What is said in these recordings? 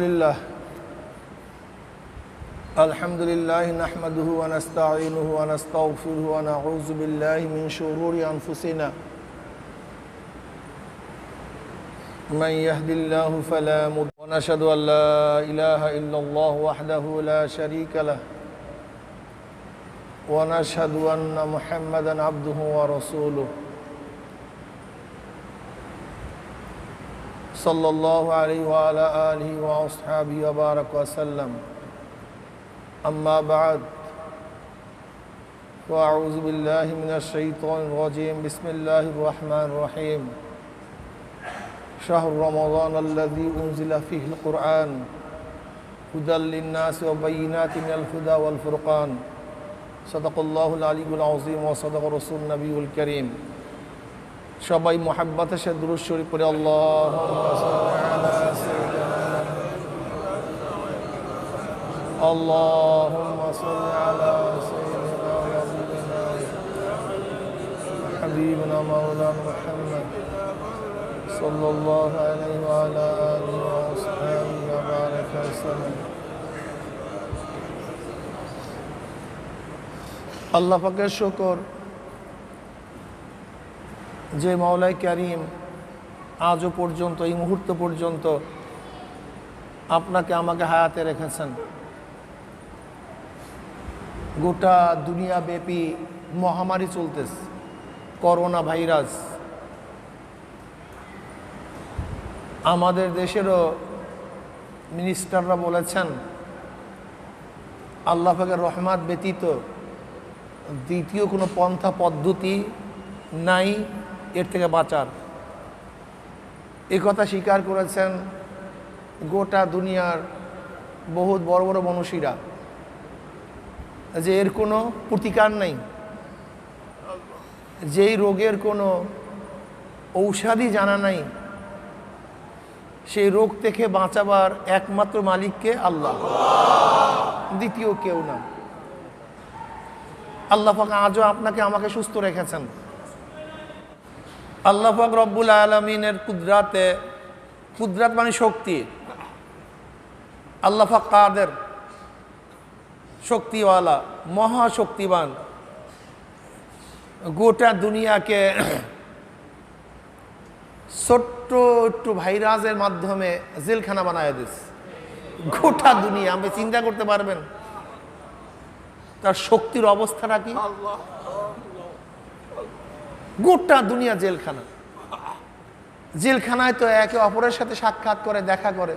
لله الحمد لله نحمده ونستعينه ونستغفره ونعوذ بالله من شرور أنفسنا من يهد الله فلا مضل له ونشهد أن لا إله إلا الله وحده لا شريك له ونشهد أن محمدا عبده ورسوله صلى الله عليه وعلى آله وأصحابه وبارك وسلم أما بعد فأعوذ بالله من الشيطان الرجيم بسم الله الرحمن الرحيم شهر رمضان الذي أنزل فيه القرآن هدى للناس وبينات من الهدى والفرقان صدق الله العلي العظيم وصدق رسول النبي الكريم সবাই মুহাব্বতের সাথে দুরূদ শরীফ পড়ে আল্লাহুম্মা সাল্লি আলা সাইয়্যিদিনা আল্লাহুম্মা সাল্লি আলা সাইয়্যিদিনা হাবিবিনা মাওলানা মুহাম্মদ সাল্লাল্লাহু আলাইহি ওয়া আলা আলিহি ওয়া আসহাবিহি ওয়া বারাকা ওয়াসাল্লাম। আল্লাহ পাকের শুকর যে মাওলাই কারীম আজও পর্যন্ত এই মুহূর্ত পর্যন্ত আপনাকে আমাকে হায়াতে রেখেছেন। গোটা দুনিয়াব্যাপী মহামারী চলতেছে, করোনা ভাইরাস। আমাদের দেশেরও মিনিস্টাররা বলেছেন আল্লাহ পাকের রহমত ব্যতীত দ্বিতীয় কোনো পন্থা পদ্ধতি নাই এর থেকে বাঁচার। এই কথা স্বীকার করেছেন গোটা দুনিয়ার বহুত বড় বড় মনীষীরা, যে এর কোনো প্রতিকার নেই, যেই রোগের কোনো ঔষধি জানা নাই, সেই রোগ থেকে বাঁচাবার একমাত্র মালিককে আল্লাহ, দ্বিতীয় কেউ না। আল্লাহ পাক আজও আপনাকে আমাকে সুস্থ রেখেছেন। আল্লাহ পাক রব্বুল আলামিনের কুদরাতে, কুদরাত মানে শক্তি, আল্লাহ পাক কাদের, শক্তিওয়ালা, মহাশক্তিবান। গোটা দুনিয়াকে ছোট্ট একটু ভাইরাসের মাধ্যমে জেলখানা বানায় দিচ্ছে। গোটা দুনিয়া আপনি চিন্তা করতে পারবেন তার শক্তির অবস্থাটা কি? গোটা দুনিয়া জেলখানা। জেলখানায় তো একে অপরের সাথে সাক্ষাৎ করে, দেখা করে,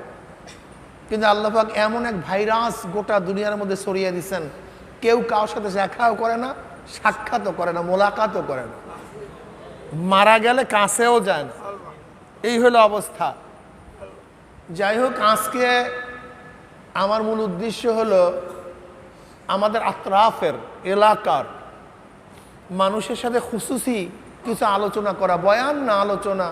কিন্তু আল্লাহ পাক এমন এক ভাইরাস গোটা দুনিয়ার মধ্যে ছড়িয়ে দিচ্ছেন, কেউ কারোর সাথে দেখাও করে না, সাক্ষাৎও করে না, মোলাকাতও করে না, মারা গেলে কাছেও যায় না। এই হলো অবস্থা। যাই হোক, আজকে আমার মূল উদ্দেশ্য হলো আমাদের আত্রাফের এলাকার মানুষের সাথে খুসুসি কিছু আলোচনা করা, বয়ান না, আলোচনা।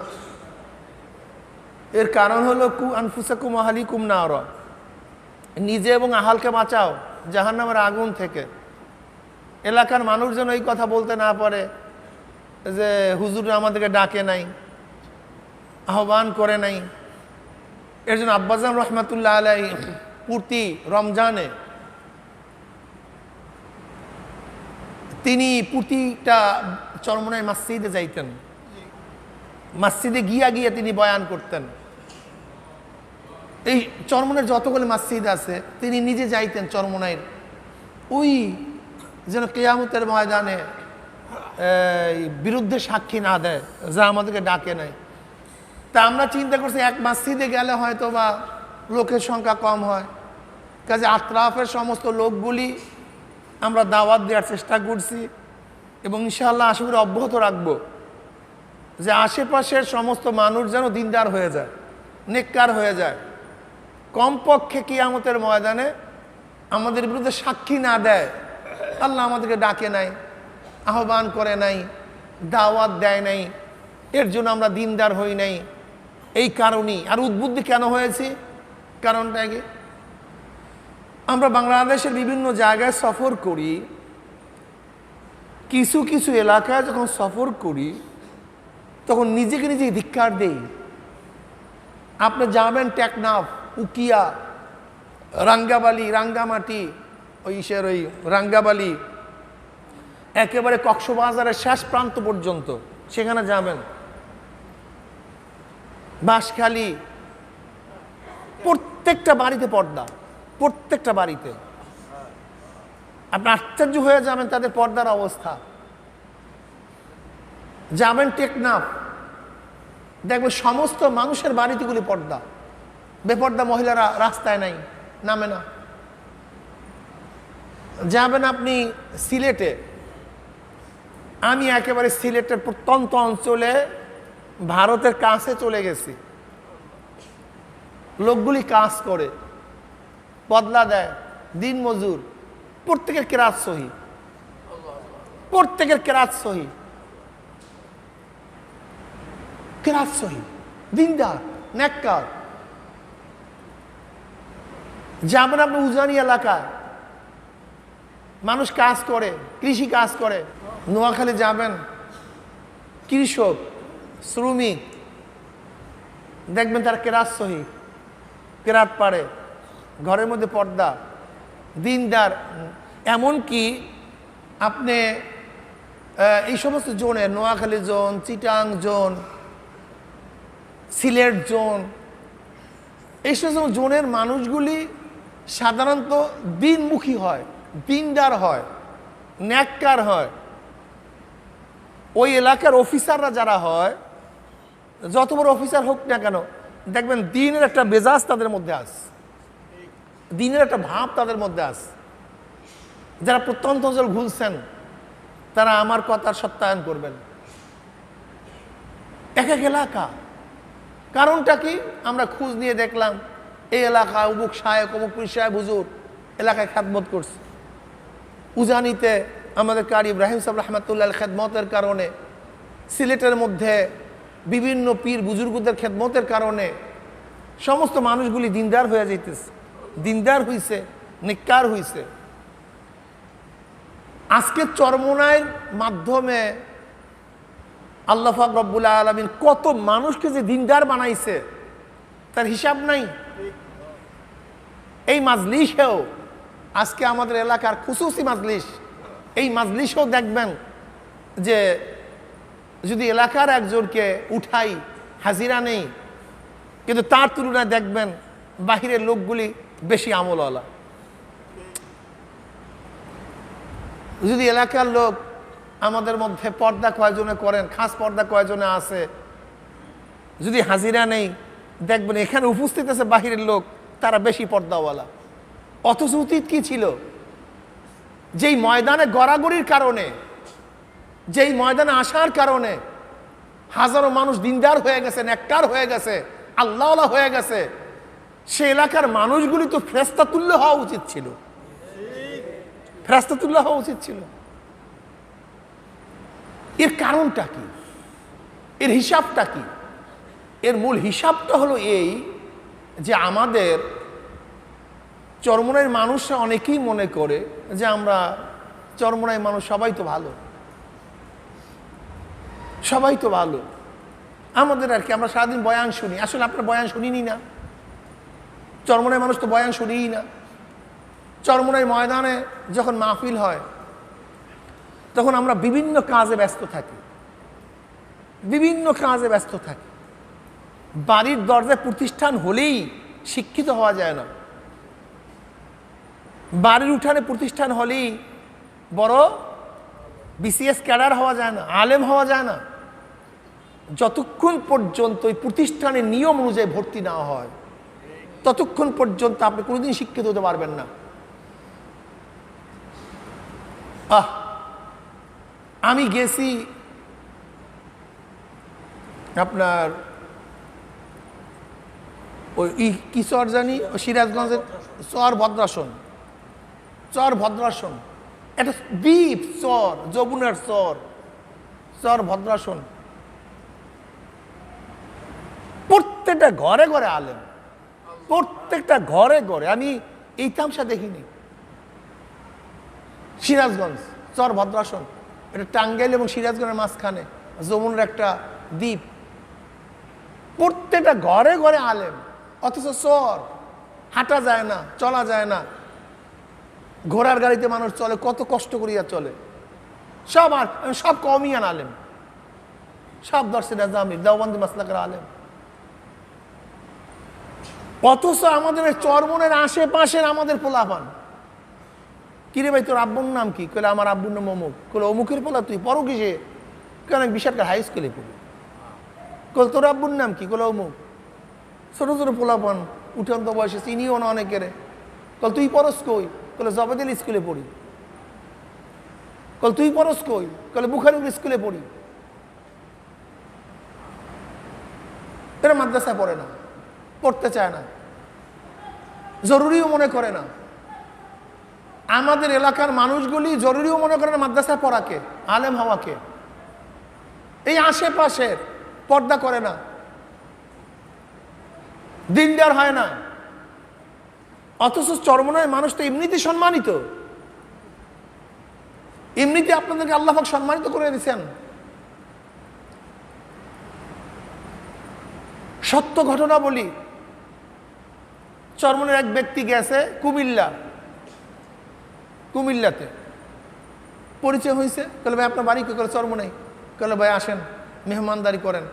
এর কারণ হলো কু আনফুসাকুম আহলিকুম নারা, নিজে এবং আহালকে বাঁচাও জাহান্নামের আগুন থেকে। এলাকার মানুষ যেন এই কথা বলতে না পারে যে হুজুর আমাদেরকে ডাকে নাই, আহ্বান করে নাই। এর জন্য আব্বাজান রহমাতুল্লাহ আলাইহি প্রতি রমজানে তিনি প্রতিটা চরমনায় মসজিদে যাইতেন, মসজিদে গিয়া গিয়ে তিনি বয়ান করতেন। এই চরমনের যতগুলো মসজিদ আছে তিনি নিজে যাইতেন চরমনাইয়ের, ওই যেন কিয়ামতের ময়দানে বিরুদ্ধে সাক্ষী না দেয় যা আমাদেরকে ডাকে নাই। তা আমরা চিন্তা করছি এক মসজিদে গেলে হয়তো বা লোকের সংখ্যা কম হয়, কাজে আত্রাফের সমস্ত লোকগুলি আমরা দাওয়াত দেওয়ার চেষ্টা করছি এবং ইনশাআল্লাহ আশা করি অব্যাহত রাখবো, যে আশেপাশের সমস্ত মানুষ যেন দিনদার হয়ে যায়, নেককার হয়ে যায়। কমপক্ষে কিয়ামতের ময়দানে আমাদের বিরুদ্ধে সাক্ষী না দেয়। আল্লাহ আমাদেরকে ডাকে নাই, আহ্বান করে নাই, দাওয়াত দেয় নাই, এর জন্য আমরা দিনদার হই নাই। এই কারণেই আর উদ্বুদ্ধ কেন হয়েছি, কারণটা কি, আমরা বাংলাদেশের বিভিন্ন জায়গায় সফর করি, কিছু কিছু এলাকায় যখন সফর করি তখন নিজেকে নিজে ধিক্কার দেই। আপনি যাবেন টেকনাফ, উকিয়া, রাঙ্গাবালি, রাঙ্গামাটি, ওই ইসের ওই রাঙ্গাবালি, একেবারে কক্সবাজারের শেষ প্রান্ত পর্যন্ত সেখানে যাবেন, বাঁশখালী, প্রত্যেকটা বাড়িতে পর্দা, প্রত্যেকটা বাড়িতে। আপনি আশ্চর্য হয়ে যাবেন তাদের পর্দার অবস্থা। যাবেন টেকনাফ, দেখবেন সমস্ত মানুষের বাড়িতেগুলি পর্দা, বেপর্দা মহিলারা রাস্তায় নাই, নামে না। যাবেন আপনি সিলেটে, আমি একেবারে সিলেটের প্রত্যন্ত অঞ্চলে ভারতের কাছে চলে গেছি, লোকগুলি কাজ করে, বদলা দেয়, দিন মজুর, প্রত্যেকের কেরাত সহি, প্রত্যেকের কেরাত সহি, কেরাত সহি, দিনদার, নেককার। যাবেন আপনি উজানি এলাকায়, মানুষ কাজ করে, কৃষি কাজ করে। নোয়াখালী যাবেন, কৃষক, শ্রমিক, দেখবেন তারা কেরাত সহি, কেরাত পারে, ঘরের মধ্যে পর্দা, দিনদার। এমনকি আপনি এই সমস্ত জোনে, Noakhali zone, Chittagong zone, Sylhet zone, এই সমস্ত জোনের মানুষগুলি সাধারণত দিনমুখী হয়, দিনদার হয়, ন্যাক্কার হয়। ওই এলাকার অফিসাররা যারা হয়, যত বড় অফিসার হোক না কেন, দেখবেন দিনের একটা মেজাজ তাদের মধ্যে আছে, দিনের একটা ভাব তাদের মধ্যে আছে। যারা প্রত্যন্ত অঞ্চল ঘুরছেন তারা আমার কথার সত্যায়ন করবেন। এক এক এলাকা, কারণটা কি? আমরা খোঁজ নিয়ে দেখলাম এই এলাকায় অমুক সাহেব, অমুক পীর সাহেব হুজুর এলাকায় খেদমত করছে। উজানিতে আমাদের কারি ইব্রাহিম সাহেব রহমাতুল্লাহ খেদমতের কারণে, সিলেটের মধ্যে বিভিন্ন পীর বুজুর্গদের খেদমতের কারণে সমস্ত মানুষগুলি দিনদার হয়ে যাইতেছে, দিনদার হইছে, নেককার হইছে। আজকে চরমোনাইয়ের মাধ্যমে আল্লাহ পাক রব্বুল আলামিন কত মানুষকে যে দিনদার বানাইছে তার হিসাব নাই। এই মাজলিসেও, আজকে আমাদের এলাকার খুসুসি মাজলিস, এই মাজলিসেও দেখবেন যে যদি এলাকার একজনকে উঠাই, হাজিরা নেই, কিন্তু তার তুলনায় দেখবেন বাহিরের লোকগুলি বেশি আমলওয়ালা। যদি এলাকার লোক, আমাদের মধ্যে পর্দা কয়জনে করেন, খাস পর্দা কয়জনে আছে, যদি হাজিরা নেই, দেখবেন এখানে উপস্থিত আছে বাহিরের লোক, তারা বেশি পর্দাওয়ালা। অথচ উচিত কি ছিল? যেই ময়দানে গড়াগড়ির কারণে, যেই ময়দানে আসার কারণে হাজারো মানুষ দিনদার হয়ে গেছে, নেককার হয়ে গেছে, আল্লাহওয়ালা হয়ে গেছে, সে এলাকার মানুষগুলি তো ফেরেশতা তুল্য হওয়া উচিত ছিল, ফেরেশতা তুল্য হওয়া উচিত ছিল। এর কারণটা কি? এর হিসাবটা কি? এর মূল হিসাবটা হলো এই যে আমাদের চরমোনাইয়ের মানুষরা অনেকেই মনে করে যে আমরা চরমোনাইয়ের মানুষ সবাই তো ভালো, সবাই তো ভালো, আমাদের আর কি, আমরা সারাদিন বয়ান শুনি। আসলে আপনার বয়ান শুনিনি না, চরমোনাইয়ের মানুষ তো বয়ান শুনিই না। চরমোনাইয়ের ময়দানে যখন মাহফিল হয় তখন আমরা বিভিন্ন কাজে ব্যস্ত থাকি, বিভিন্ন কাজে ব্যস্ত থাকি। বাড়ির দরজায় প্রতিষ্ঠান হলেই শিক্ষিত হওয়া যায় না, বাড়ির উঠানে প্রতিষ্ঠান হলেই বড় বিসিএস ক্যাডার হওয়া যায় না, আলেম হওয়া যায় না। যতক্ষণ পর্যন্ত এই প্রতিষ্ঠানের নিয়ম অনুযায়ী ভর্তি না হয় ততক্ষণ পর্যন্ত আপনি কোনোদিন শিক্ষিত হতে পারবেন না। আমি গেছি আপনার ওই কি চর জানি, সিরাজগঞ্জের চর ভদ্রাসন, চর ভদ্রাসন, একটা দ্বীপ চর, যমুনার চর, চর ভদ্রাসন। প্রত্যেকটা ঘরে ঘরে আলেম, প্রত্যেকটা ঘরে ঘরে। আমি এই তামসা দেখিনি। সিরাজগঞ্জ চর ভদ্রাসন, এটা টাঙ্গাইল এবং সিরাজগঞ্জের মাঝখানে যমুনার একটা দ্বীপ। প্রত্যেকটা ঘরে ঘরে আলেম, অথচ চর। হাঁটা যায় না, চলা যায় না, ঘোড়ার গাড়িতে মানুষ চলে, কত কষ্ট করিয়া চলে। সব সব কওমিয়ান আলেম, সব দর্শন আজমির দেওবন্দি মাসলাকের আলেম। অথচ আমাদের চরমনের আশেপাশের আমাদের পোলাপান, কিরে ভাই তোর আব্বুর নাম কি? কইলে আমার আব্বুর নাম অমুক। কইলে অমুকের পোলা তুই পড়ো কিসে? কেন বিশালকার হাই স্কুলে পড়ি। কইলে তোর আব্বুর নাম কি? কইলে অমুক। ছোট ছোট পোলাপান উঠান্ত বয়সে, চিনিও না অনেকের। কল তুই পড়স কই? কইলে জবেদিল স্কুলে পড়ি। কল তুই পড়স কই? কইলে বুখারীর স্কুলে পড়ি। এরা মাদ্রাসায় পড়ে না, পড়তে চায় না, জরুরিও মনে করে না। আমাদের এলাকার মানুষগুলি জরুরিও মনে করে না মাদ্রাসায় পড়াকে, আলেম হওয়াকে। এই আশেপাশের পর্দা করে না, দিনদার হয় না। অথচ চরমনায় মানুষ তো এমনিতে সম্মানিত, এমনিতে আপনাদেরকে আল্লাহ পাক সম্মানিত করে দিয়েছেন। সত্য ঘটনা বলি, চরমনের এক ব্যক্তি গেছে কুমিল্লাতে, পরিচয় হয়েছে। কলে ভাই আপনার বাড়ি কি করে? চরমনাই। কলে ভাই আসেন, মেহমানদারি করেন,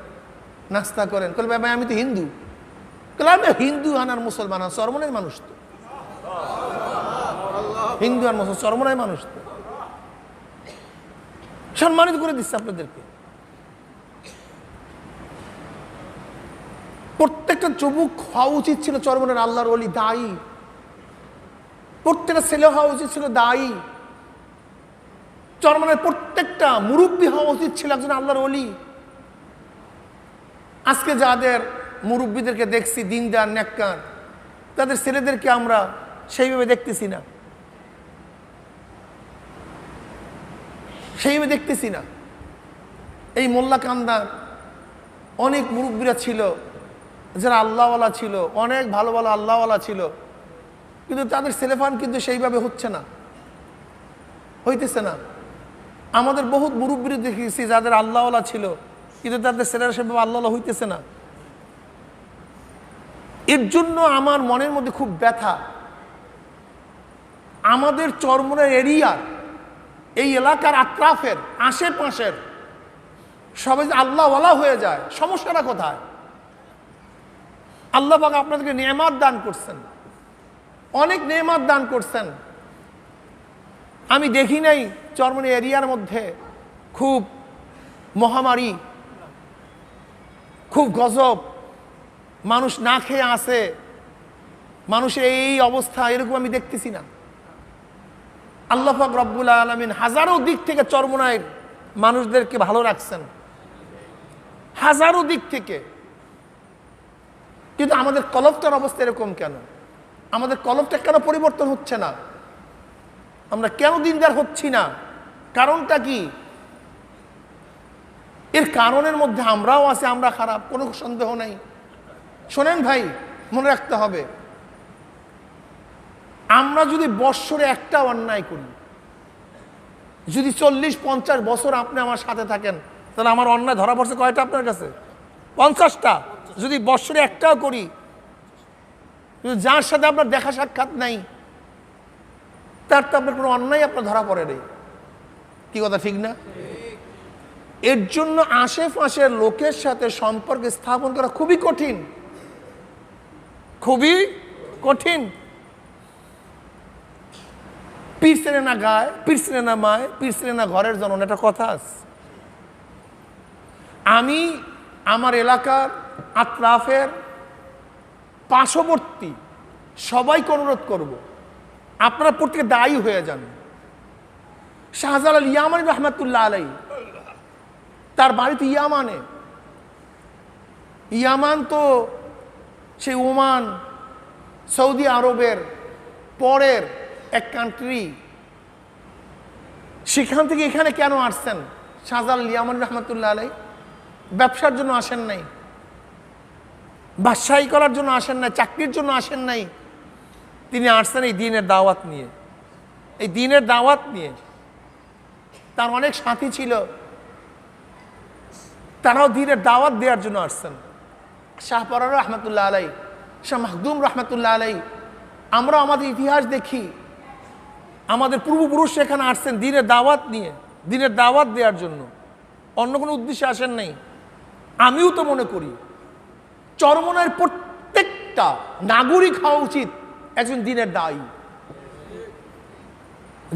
নাস্তা করেন। কলে ভাই আমি তো হিন্দু। কলে আমি হিন্দু আনার মুসলমান, চরমনের মানুষ তো, হিন্দু আর মুসলমান চরমনাই মানুষ তো। সম্মানিত করে দিচ্ছে আপনাদেরকে। প্রত্যেকটা যুবক হওয়া উচিত ছিল চরমনের আল্লাহর ওলি, দায়ী। প্রত্যেকটা ছেলে হওয়া উচিত ছিল দায়ী। চরমনের প্রত্যেকটা মুরব্বী হওয়া উচিত ছিল একজন আল্লাহর ওলি। আজকে যাদের মুরব্বীদেরকে দেখছি দিনদার নেককার, তাদের ছেলেদেরকে আমরা সেইভাবে দেখতেছি না, সেইভাবে দেখতেছি না। এই মোল্লাকান্দার অনেক মুরব্বীরা ছিল যারা আল্লাহওয়ালা ছিল, অনেক ভালো ভালো আল্লাহওয়ালা ছিল, কিন্তু তাদের ছেলেফান কিন্তু সেইভাবে হচ্ছে না, হইতেছে না। আমাদের বহুত মুরব্বী দেখেছি যাদের আল্লাহওয়ালা ছিল, কিন্তু তাদের ছেলেরা সেভাবে আল্লাহওয়ালা হইতেছে না। এর জন্য আমার মনের মধ্যে খুব ব্যথা। আমাদের চরমনের এরিয়ার, এই এলাকার আত্রাফের আশেপাশের সবাই আল্লাহওয়ালা হয়ে যায়, সমস্যাটা কোথায়? আল্লাহ পাক আপনাদেরকে নেয়ামত দান করছেন, অনেক নেয়ামত দান করছেন। আমি দেখি নাই চরমনি এরিয়ার মধ্যে খুব মহামারী, খুব গজব, মানুষ না খেয়ে আসে, মানুষের এই অবস্থা, এরকম আমি দেখতেছি না। আল্লাহ পাক রব্বুল আলামিন হাজারো দিক থেকে চরমনায়ের মানুষদেরকে ভালো রাখছেন, হাজারো দিক থেকে। কিন্তু আমাদের কলবটার অবস্থা এরকম কেন? আমাদের কলবটা কেন পরিবর্তন হচ্ছে না? আমরা কেন দিনদার হচ্ছি না? কারণটা কি? এর কারণের মধ্যে আমরাও আছি, আমরা খারাপ, কোনো সন্দেহ নাই। শোনেন ভাই, মনে রাখতে হবে, আমরা যদি বৎসরে একটা অন্যায় করি, যদি 40-50 বছর আপনি আমার সাথে থাকেন, তাহলে আমার অন্যায় ধরা পড়ছে কয়টা আপনার কাছে? 50টা। যদি বৎসরে একটাও করি, যার সাথে আপনার দেখা সাক্ষাৎ নাই, তার তো আপনার কোনো অন্যায় আপনার ধরা পড়ে নেই। কি কথা ঠিক না? এর জন্য আশেপাশের লোকের সাথে সম্পর্ক স্থাপন করা খুবই কঠিন, খুবই কঠিন। পীর চেনে না গায়, পীর চেনে না মায়, পীর চেনে না ঘরের জনন, একটা কথা আছে। আমি আমার এলাকার আত্রাফের পার্শ্ববর্তী সবাইকে অনুরোধ করব, আপনারা প্রত্যেকে দায়ী হয়ে যান। শাহজালাল ইয়ামানী রহমাতুল্লাহ আলাই, তার বাড়ি তো ইয়ামানে। ইয়ামান তো সেই ওমান, সৌদি আরবের পরের এক কান্ট্রি। সেখান থেকে এখানে কেন আসছেন শাহজালাল ইয়ামানী রহমাতুল্লাহ আলাই? ব্যবসার জন্য আসেন নাই, বাদশাহী করার জন্য আসেন নাই, চাকরির জন্য আসেন নাই। তিনি আসছেন এই দ্বীনের দাওয়াত নিয়ে, এই দ্বীনের দাওয়াত নিয়ে। তার অনেক সাথী ছিল, তারাও দ্বীনের দাওয়াত দেওয়ার জন্য আসছেন। শাহ পরার রহমতুল্লাহ আলাই, শাহ মাহদুম রহমতুল্লাহ আলাই, আমরা আমাদের ইতিহাস দেখি, আমাদের পূর্বপুরুষ এখানে আসছেন দিনের দাওয়াত নিয়ে, দিনের দাওয়াত দেওয়ার জন্য, অন্য কোনো উদ্দেশ্যে আসেন নাই। আমিও তো মনে করি চরমনায়ের প্রত্যেকটা নাগরিক হওয়া উচিত একজন দিনের দায়ী।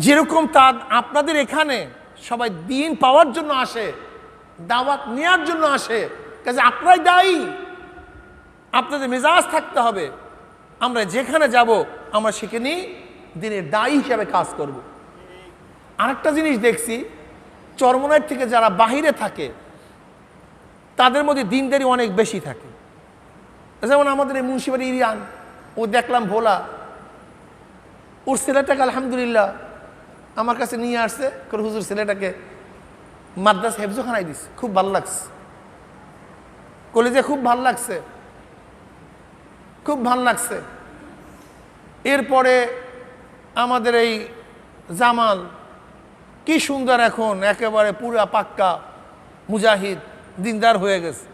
যেরকম তার আপনাদের এখানে সবাই দিন পাওয়ার জন্য আসে, দাওয়াত নেওয়ার জন্য আসে, কাজে আপনারাই দায়ী। আপনাদের মেজাজ থাকতে হবে, আমরা যেখানে যাব আমরা সেখানেই দিনের দায়ী হিসাবে কাজ করব। আরেকটা জিনিস দেখছি, চরমনায়ের থেকে যারা বাহিরে থাকে তাদের মধ্যে দিনদারি অনেক বেশি থাকে। যেমন আমাদের এই মুন্সিবাড়ি ইরিয়ান, ও দেখলাম ভোলা, ওর ছেলেটাকে আলহামদুলিল্লাহ আমার কাছে নিয়ে আসছে, হুজুর ছেলেটাকে মাদ্রাসা হেফজোখানায় দিচ্ছে, খুব ভালো লাগছে, কলেজে খুব ভালো লাগছে, খুব ভালো লাগছে। এরপরে আমাদের এই জামাল কি সুন্দর, এখন একেবারে পুরা পাক্কা মুজাহিদ দিনদার হয়ে গেছে।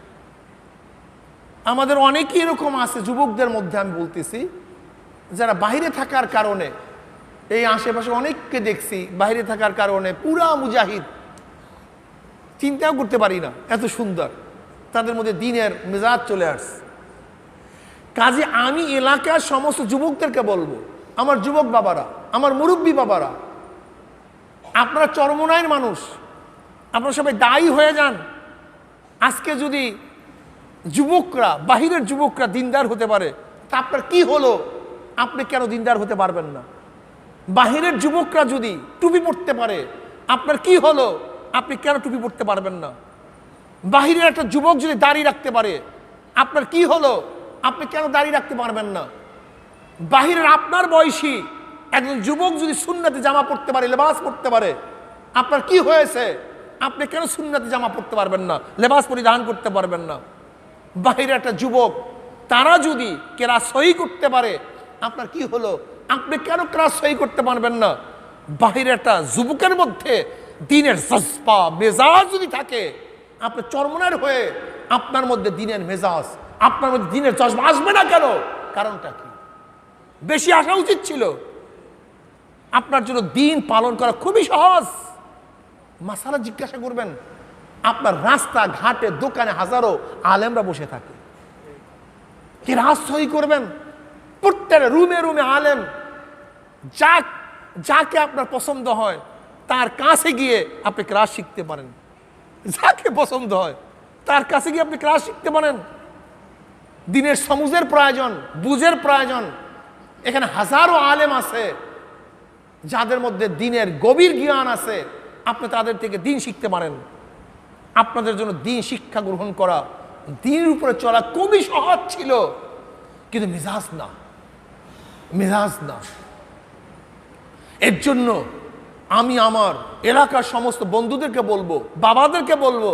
আমাদের অনেকেই এরকম আছে যুবকদের মধ্যে, আমি বলতেছি, যারা বাইরে থাকার কারণে, এই আশেপাশে অনেককে দেখছি বাইরে থাকার কারণে পুরা মুজাহিদ, চিন্তাও করতে পারি না এত সুন্দর তাদের মধ্যে দিনের মেজাজ চলে আসছে। কাজে আমি এলাকার সমস্ত যুবকদেরকে বলবো, আমার যুবক বাবারা, আমার মুরব্বী বাবারা, আপনারা চরমনায়ের মানুষ, আপনারা সবাই দায়ী হয়ে যান। আজকে যদি যুবকরা, বাহিরের যুবকরা দিনদার হতে পারে, তা আপনার কি হলো? আপনি কেন দিনদার হতে পারবেন না? বাহিরের যুবকরা যদি টুপি পরতে পারে, আপনার কি হলো? আপনি কেন টুপি পরতে পারবেন না? বাহিরের একটা যুবক যদি দাড়ি রাখতে পারে, আপনার কি হলো? আপনি কেন দাড়ি রাখতে পারবেন না? বাহিরের আপনার বয়সী একজন যুবক যদি সুন্নতি জামা পরতে পারে, লেবাস পরতে পারে, আপনার কি হয়েছে? আপনি কেন সুন্নতি জামা পরতে পারবেন না, লেবাস পরিধান করতে পারবেন না? বাহিরের একটা যুবক, তারা যদি কেরাত সহি করতে পারে, আপনার কি হলো? আপনি কেন কেরাত সহি করতে পারবেন না? বাহিরের একটা যুবকের মধ্যে দিনের জজবা, মেজাজ যদি থাকে, আপনি চরমনায়ের হয়ে আপনার মধ্যে দিনের মেজাজ, আপনার মধ্যে দিনের জজবা আসবে না কেন? কারণটা কি? বেশি আসা উচিত ছিল। আপনার জন্য দিন পালন করা খুবই সহজ। মাসালা জিজ্ঞাসা করবেন, আপনার রাস্তা ঘাটে দোকানে হাজারো আলেমরা বসে থাকে, কেরাত সহি করবেন, প্রত্যেক রুমে রুমে আলেম, যাকে আপনার পছন্দ হয় তার কাছে গিয়ে আপনি ক্লাস শিখতে পারেন। যাকে পছন্দ হয় তার কাছে গিয়ে আপনি ক্লাস শিখতে পারেন। দিনের সমুজের প্রয়োজন, বুঝের প্রয়োজন। এখানে হাজারো আলেম আছে যাদের মধ্যে দিনের গভীর জ্ঞান আছে, আপনি তাদের থেকে দিন শিখতে পারেন। আপনাদের জন্য দিন শিক্ষা গ্রহণ করা, দিনের উপরে চলা খুবই সহজ ছিল, কিন্তু মেজাজ না, মেজাজ না। এর জন্য আমি আমার এলাকার সমস্ত বন্ধুদেরকে বলবো, বাবাদেরকে বলবো,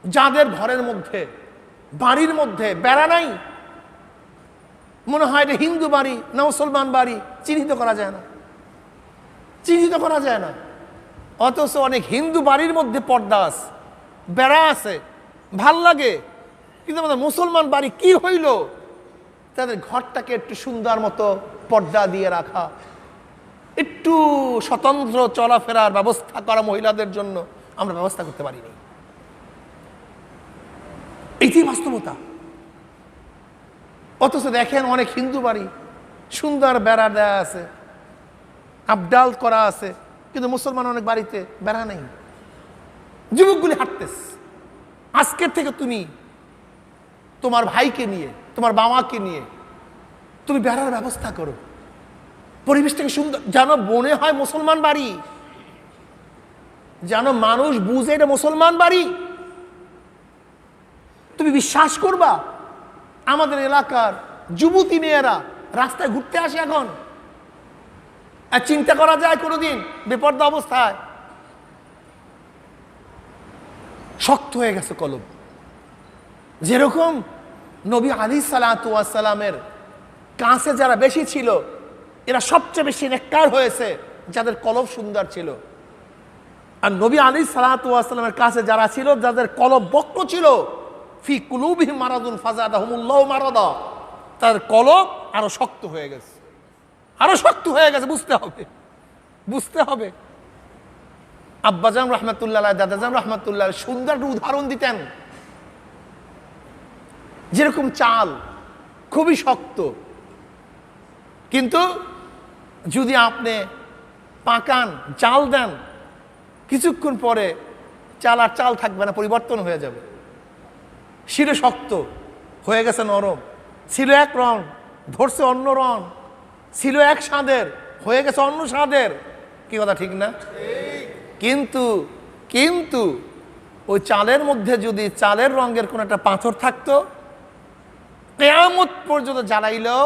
যাদের ঘরের মধ্যে, বাড়ির মধ্যে বেড়া নাই, মনে হয় এটা হিন্দু বাড়ি না মুসলমান বাড়ি, চিহ্নিত করা যায় না, চিহ্নিত করা যায় না। অথচ অনেক হিন্দু বাড়ির মধ্যে পর্দা আছে, বেড়া আছে, ভাল লাগে, কিন্তু আমাদের মুসলমান বাড়ি কি হইল? তাদের ঘরটাকে একটু সুন্দর মতো পর্দা দিয়ে রাখা, একটু স্বতন্ত্র চলাফেরার ব্যবস্থা করা মহিলাদের জন্য আমরা ব্যবস্থা করতে পারিনি। এইটি বাস্তবতা। অথচ দেখেন অনেক হিন্দু বাড়ি সুন্দর বেড়া দেয়া আছে, আবডাল করা আছে, কিন্তু মুসলমান অনেক বাড়িতে বেড়া নেই। যুবকগুলি হাঁটতেছে। আজকের থেকে তুমি তোমার ভাইকে নিয়ে, তোমার বাবাকে নিয়ে তুমি বেড়ার ব্যবস্থা করো, পরিবেশটাকে সুন্দর, যেন মনে হয় মুসলমান বাড়ি, যেন মানুষ বুঝে এটা মুসলমান বাড়ি। তুমি বিশ্বাস করবা, আমাদের এলাকার যুবতী মেয়েরা রাস্তায় ঘুরতে আসে এখন, আর চিন্তা করা যায় কোনোদিন বেপর্দা অবস্থায়? শক্ত হয়ে গেছে কলব। যেরকম নবী আলাইহিস সালামের কাছে যারা বেশি ছিল, এরা সবচেয়ে বেশি নেককার হয়েছে যাদের কলব সুন্দর ছিল। আর নবী আলাইহিস সালামের কাছে যারা ছিল, যাদের কলব বক্র ছিল, ফি কুলুবিহিম মারাদুন ফাজাদাহুমুল্লাহু মারাদা, তার কলব আরো শক্ত হয়ে গেছে, আরো শক্ত হয়ে গেছে। বুঝতে হবে, বুঝতে হবে। আব্বাজান রহমতুল্লাহ, দাদাজান রহমতুল্লাহ সুন্দর একটা উদাহরণ দিতেন। যেরকম চাল খুবই শক্ত, কিন্তু যদি আপনি পাকান, চাল দেন, কিছুক্ষণ পরে চাল আর চাল থাকবে না, পরিবর্তন হয়ে যাবে। ছিল শক্ত, হয়ে গেছে নরম। ছিল এক রং, ধরছে অন্য রং। ছিল এক স্বাদের, হয়ে গেছে অন্য স্বাদের। কি কথা ঠিক না? কিন্তু কিন্তু ওই চালের মধ্যে যদি চালের রঙের কোনো একটা পাথর থাকতো, কিয়ামত পর্যন্ত জ্বালাইলেও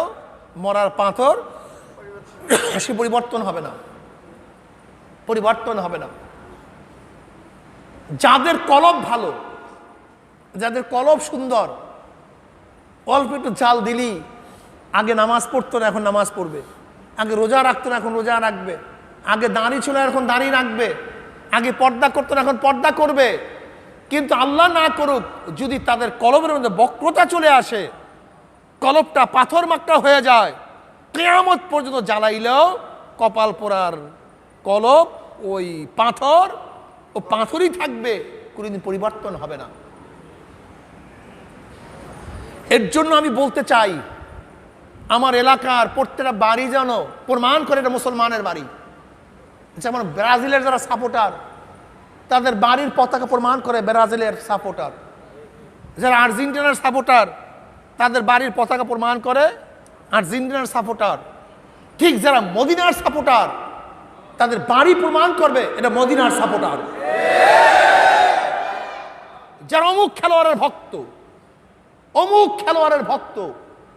মরার পাথর সে পরিবর্তন হবে না, পরিবর্তন হবে না। যাদের কলব ভালো, যাদের কলব সুন্দর, অল্প একটু চাল দিলি আগে নামাজ পড়তো না, এখন নামাজ পড়বে। আগে রোজা রাখতো না, এখন রোজা রাখবে। আগে দাড়ি ছিল, এখন দাড়ি রাখবে। আগে পর্দা করতো না, এখন পর্দা করবে। কিন্তু আল্লাহ না করুক, যদি তাদের কলবের মধ্যে বক্রতা চলে আসে, কলবটা পাথর মাক্কা হয়ে যায়, কিয়ামত পর্যন্ত জ্বালাইলেও কপাল পোড়ার কলব ওই পাথর ও পাথরই থাকবে, কোনোদিন পরিবর্তন হবে না। এর জন্য আমি বলতে চাই, আমার এলাকার প্রত্যেকটা বাড়ি যেন প্রমাণ করে এটা মুসলমানের বাড়ি। যেমন ব্রাজিলের যারা সাপোর্টার, তাদের বাড়ির পতাকা প্রমাণ করে ব্রাজিলের সাপোর্টার। যারা আর্জেন্টিনার সাপোর্টার, তাদের বাড়ির পতাকা প্রমাণ করে আর্জেন্টিনার সাপোর্টার। ঠিক যারা মদিনার সাপোর্টার, তাদের বাড়ি প্রমাণ করবে এটা মদিনার সাপোর্টার। যারা অমুক খেলোয়াড়ের ভক্ত, অমুক খেলোয়াড়ের ভক্ত,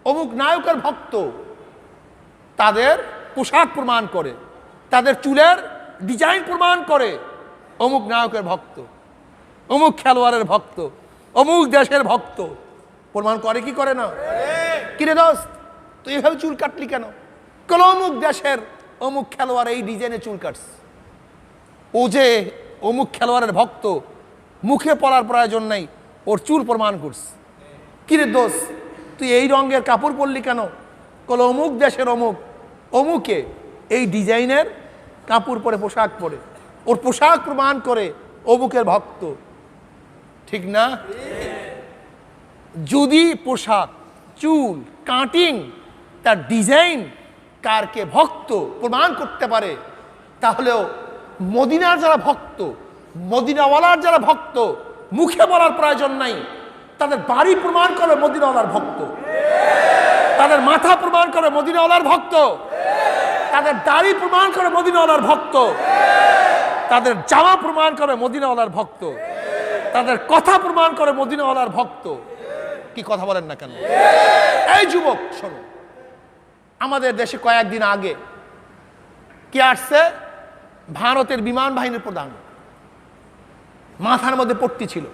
অমুক নায়কের ভক্ত, তাদের পোশাক প্রমাণ করে, তাদের চুলের ডিজাইন প্রমাণ করে অমুক নায়কের ভক্ত, অমুক খেলোয়াড়ের ভক্ত, অমুক দেশের ভক্ত। প্রমাণ করে কি করে না? কিরে দোস্ত, তুই এভাবে চুল কাটলি কেন? কোন অমুক দেশের অমুক খেলোয়াড় এই ডিজাইনে চুল কাটছে, ও যে অমুক খেলোয়াড়ের ভক্ত, মুখে পড়ার প্রয়োজন নেই, ওর চুল প্রমাণ করছে। কিরে দোস্ত, তুই এই রঙের কাপড় পরলি কেন? কল অমুক দেশের অমুক, অমুকে এই ডিজাইনের কাপড় পরে, পোশাক পরে, ওর পোশাক প্রমাণ করে অমুকের ভক্ত। ঠিক না? যদি পোশাক, চুল, কাটিং, তার ডিজাইন কারকে ভক্ত প্রমাণ করতে পারে, তাহলেও মদিনার যারা ভক্ত, মদিনাওয়ালার যারা ভক্ত, মুখে বলার প্রয়োজন নাই, তাদের বাড়ি প্রমাণ করে মদিনাওয়ালার ভক্ত, তাদের মাথা প্রমাণ করে মদিনাওয়ালার ভক্ত, তাদের দাড়ি প্রমাণ করে মদিনাওয়ালার ভক্ত, তাদের জামা প্রমাণ করে মদিনাওয়ালার ভক্ত, তাদের কথা প্রমাণ করে মদিনাওয়ালার ভক্ত। কি কথা বলেন না কেন? এই যুবক শোনো, আমাদের দেশে কয়েকদিন আগে কি আসছে? ভারতের বিমান বাহিনীর প্রধান, মাথার মধ্যে পট্টি ছিল,